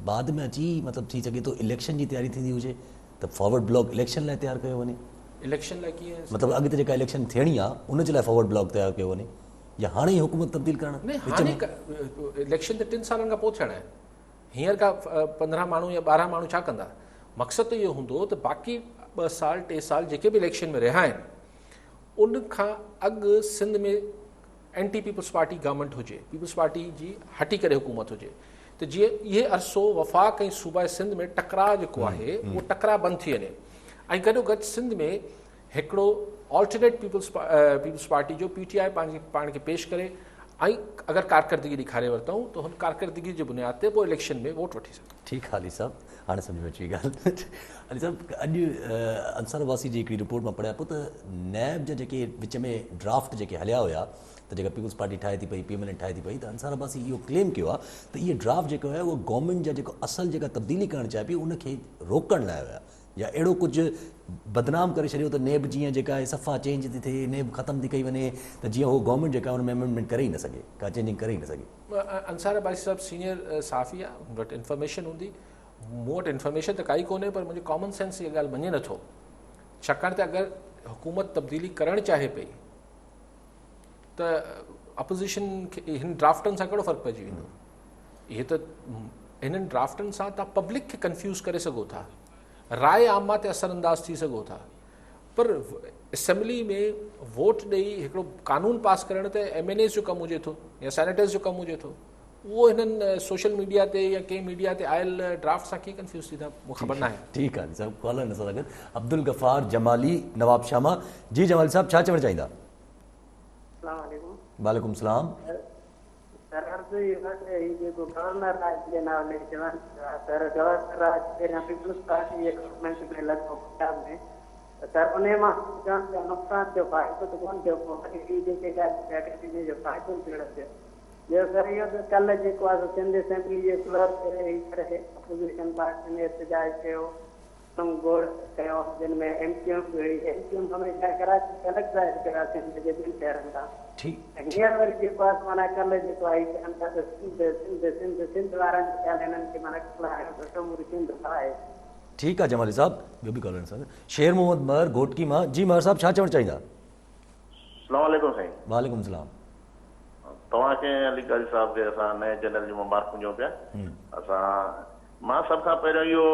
बाद में अची मतिलबु थी सघे थो इलेक्शन जी तयारी थींदी हुजे त फॉर्वर्ड ब्लॉक इलेक्शन लाइ तयारु कयो वञे? इलेक्शन लाइ कीअं मतिलबु अॻिते जेका इलेक्शन थियणी आहे उनजे लाइ फॉर्वर्ड ब्लॉक तयारु कयो वञे या हाणे ई हुकूमत तब्दील करणु? न, हाणे इलेक्शन त 3 सालनि खां पोइ थियणा आहिनि। हींअर खां 15 माण्हू या 12 माण्हू छा कंदा? मक़सदु इहो हूंदो त बाक़ी 2 साल 3 साल जेके बि इलेक्शन में रहिया आहिनि उन खां अॻु सिंध में एंटी पीपल्स पार्टी गवर्नमेंट हुजे, पीपल्स पार्टी जी हटी करे हुकूमत हुजे, त जीअं इहे अरसो वफ़ाक़ ऐं सूबा सिंध में टकराउ जेको आहे उहो टकराउ बंदि थी वञे। ऐं गॾोगॾु सिंध में हिकिड़ो ऑल्टरनेट पीपल्स पार्टी जो PTI पाण खे पेश करे ऐं अगरि कारकर्दगी ॾेखारे वरितऊं त हुन कारकर्दगी जे बुनियाद ते पोइ इलेक्शन में वोट वठी सघूं। ठीकु आहे अली साहब, हाणे सम्झ में अची ॻाल्हि। अली साहब, अॼु अंसार वासी जी हिकिड़ी रिपोर्ट मां पढ़िया पियो त नैब जा जेके विच में ड्राफ्ट जेके हलिया हुया त जेका पीपल्स पार्टी ठाहे थी पई, PMLN ठाहे थी पई, त अंसार वासी इहो क्लेम कयो आहे त इहे ड्राफ्ट जेको आहे उहो गवर्नमेंट जा जेको असल जेका तब्दीली करणु चाहे पई उनखे रोकण लाइ हुया या अहिड़ो कुझु बदनाम करे छॾियो त नेब जीअं जेका आहे सफ़ा चेंज थी थिए, नेब ख़तमु थी कई वञे त जीअं उहो गवर्नमेंट जेका हुन में अमेंडमेंट करे ई न सघे, का चेंजिंग करे ई न सघे। अंसार वासी साहब सीनियर साफ़ी आहे, हुन वटि इंफॉर्मेशन हूंदी। मूं वटि इंफॉर्मेशन त काई कोन्हे, पर मुंहिंजो कॉमन सेंस इहा ॻाल्हि मञे नथो, छाकाणि त अगरि हुकूमत तब्दीली करणु चाहे पई त अपोज़िशन खे हिन ड्राफ्टनि सां कहिड़ो फ़र्क़ु पइजी वेंदो? इहे त हिननि ड्राफ्टनि सां तव्हां पब्लिक खे कंफ्यूज़ करे सघो था, राय आमा ते असरअंदाज़ थी सघो था, पर असेंबली में वोट ॾेई हिकिड़ो कानून पास करण ते MNAs जो कमु हुजे थो या सेनेटर्स जो कमु हुजे थो, उहो हिननि सोशल मीडिया ते या कंहिं मीडिया ते आयल ड्राफ्ट सां कीअं कंफ्यूज़ थींदा, मूंखे ख़बर न आहे। ठीकु आहे साहब, कॉलर सां गॾु अब्दुल गफ़ार जमाली नवाब शामा जी। जमाली साहब छा चवणु चाहींदा? वालेकुम सलाम। गवर्नर राज जे नाले चवनि सर गवर्नर राज पहिरियां पीपल्स पार्टी जे गवर्नमेंट में लॻो पंजाब में, सर उन मां नुक़सान थियो, फ़ाइदो त कोन थियो, पोइ जेके कैटेगरी जो फ़ाइदो थियो। ॿियो सर इहो त कल्ह जेको आहे सिंध असेंबली जे फ्लोर ते रही करे अपोज़िशन पार्टी ने एहतजाज कयो, गोड़ कयो, जिन में MQM हमेशह कराची से अलॻि ज़ाहिर कया सिंध जे 2 शहरनि खां। हींअर वरी जेको आहे माना कल्ह जेको आहे सिंध वारनि जो ख़्यालु हिननि खे माना सिंध आहे। ठीकु आहे जमाली साहब, ॿियो बि कॉलर सां शेर मोहम्मद महर घोटकी मां। जी महर साहब छा चवणु चाहींदा? अस्सलाम वालेकुम साईं। वालेकुम सलाम। तव्हांखे अली काज़ी साहब खे असां नए चैनल जी मुबारकूं ॾियूं पिया। मां सभ खां पहिरियों इहो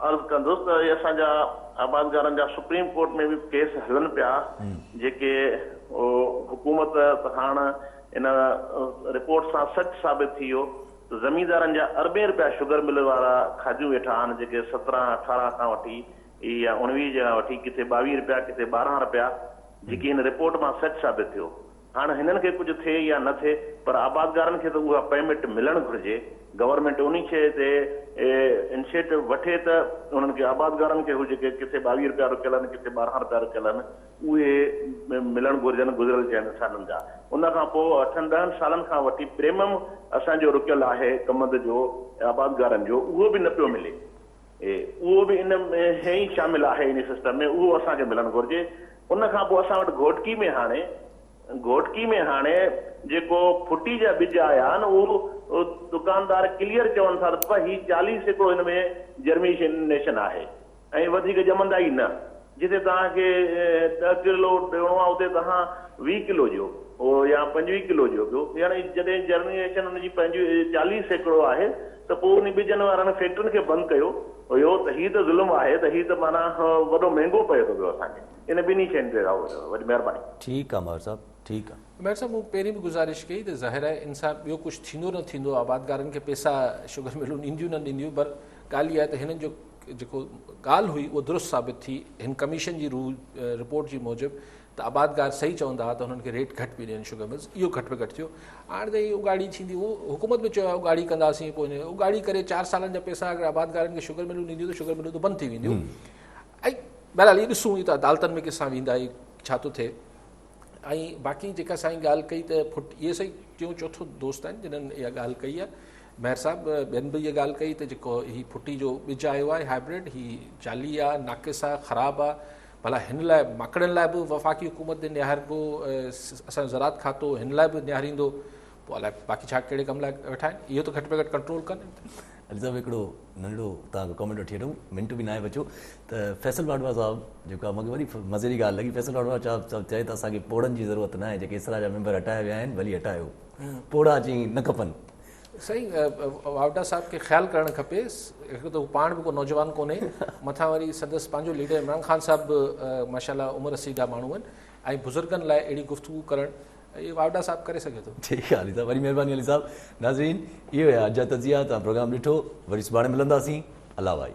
अर्ज़ु कंदुसि त असांजा आबादगारनि जा सुप्रीम कोर्ट में बि केस हलनि पिया जेके हुकूमत हाणे इन रिपोर्ट सां सच साबित थी वियो त ज़मींदारनि जा अरबे रुपया शुगर मिल वारा खाजू वेठा आहिनि, जेके 17-18 खां वठी या 19 खां वठी, किथे 22 रुपया, किथे 12 रुपया, जेकी हिन रिपोर्ट मां सच साबित थियो। हाणे हिननि खे कुझु थिए या न थिए, पर आबादगारनि खे त उहा पेमेंट मिलणु घुरिजे। गवर्नमेंट उन शइ ते इनिशिएटिव वठे त उन्हनि खे आबादगारनि खे हुजे किथे 22 रुपया रुकियल आहिनि, किथे 12 रुपया रुकियल आहिनि, उहे मिलणु घुरिजनि गुज़िरियल 6 सालनि जा। उन खां पोइ 8-10 सालनि खां वठी प्रीमियम असांजो रुकियल आहे कमंद जो आबादगारनि जो, उहो बि न पियो मिले। उहो बि इन में ई शामिल आहे इन सिस्टम में, उहो असांखे मिलणु घुरिजे। उन खां पोइ असां वटि घोटकी में हाणे जेको फुटी जा बिज आया आहिनि उहो दुकानदार क्लियर चवनि था त ही 40% हिन में जर्मिनेशन आहे। ऐं वधीक ॼमंदा ई न। जिते तव्हांखे 10 किलो ॾियणो आहे उते तव्हां 20 किलो ॾियो या 25 किलो ॾियो पियो। यानी जॾहिं जर्मिनेशन हुनजी पंहिंजी 40 सैकड़ो आहे त पोइ उन ॿिजनि वारनि फैक्ट्रियुनि खे बंदि कयो हुयो त हीअ त ज़ुल्म आहे, त हीअ त माना वॾो महांगो पए थो पियो असांखे। इन ॿिन्ही शयुनि ते वॾी महिरबानी। ठीकु आहे माहिर साहब, ठीकु आहे। मेयर साहब मूं पहिरीं बि गुज़ारिश कई त ज़ाहिर आहे इन सां ॿियो कुझु थींदो न थींदो, आबादगारनि खे पैसा शुगर मिलूं ॾींदियूं न ॾींदियूं, पर ॻाल्हि इहा आहे त हिननि जो जेको ॻाल्हि हुई उहो दुरुस्त साबित थी। हिन कमीशन जी रिपोर्ट जी मूजिबि त आबादगार सही चवंदा हुआ त हुननि खे रेट घटि पई ॾियनि शुगर मिल्स, इहो घटि में घटि थियो। हाणे त इहा उगाड़ी थींदी, उहो हुकूमत बि चयो आहे उगाड़ी कंदासीं, पोइ उगाड़ी करे 4 सालनि जा पैसा अगरि आबादगारनि खे शुगर मिलूं ॾींदियूं त शुगर मिलूं त बंदि थी वेंदियूं। ऐं बहरहाल इहे ॾिसूं ई त अदालतनि में कंहिंसां वेंदा छा थो थिए। ऐं बाक़ी जेका साईं ॻाल्हि कई त इहे सही टियों चौथो दोस्त आहिनि जिन्हनि इहा ॻाल्हि कई आहे। मेयर साहब ॿियनि बि इहा ॻाल्हि कई त जेको हीअ फुटी जो ॿिज आयो आहे हाइब्रिड, हीअ जाली आहे, नाक़िस आहे, ख़राबु आहे। भला हिन लाइ माकड़नि लाइ बि वफ़ाक़ी हुकूमत निहारबो, असांजो ज़रात खातो हिन लाइ बि निहारींदो, पोइ अलाए बाक़ी छा कहिड़े कम लाइ वेठा आहिनि, इहो त घटि में घटि कंट्रोल कनि। अली साहब हिकिड़ो नंढो तव्हांजो कॉमेंट वठी वठूं, मिंट बि न आहे बचो। त फैसल वाडवा साहब जेका मूंखे वरी मज़े जी ॻाल्हि लॻी, फैसल वाडवा साहब चए त असांखे पोड़नि जी ज़रूरत न आहे, जेके इसरा जा मेंबर हटाया विया आहिनि भली हटायो, पोड़ा अची न खपनि। सही वावडा साहब खे ख़्यालु करणु खपे। हिकु त हू पाण बि को नौजवान कोन्हे, मथां वरी संदसि पंहिंजो लीडर इमरान ख़ान साहब बि माशाल्लाह उमिरि रसीदा माण्हू आहिनि, ऐं बुज़ुर्गनि लाइ अहिड़ी गुफ़्तगू करणु इहे वावडा साहब करे सघे थो। ठीकु आहे अली साहब, वरी महिरबानी अली साहब। नाज़रीन इहो आहे अॼु जा तज़िया, तव्हां प्रोग्राम ॾिठो, वरी सुभाणे मिलंदासीं। अल्लाह भाई।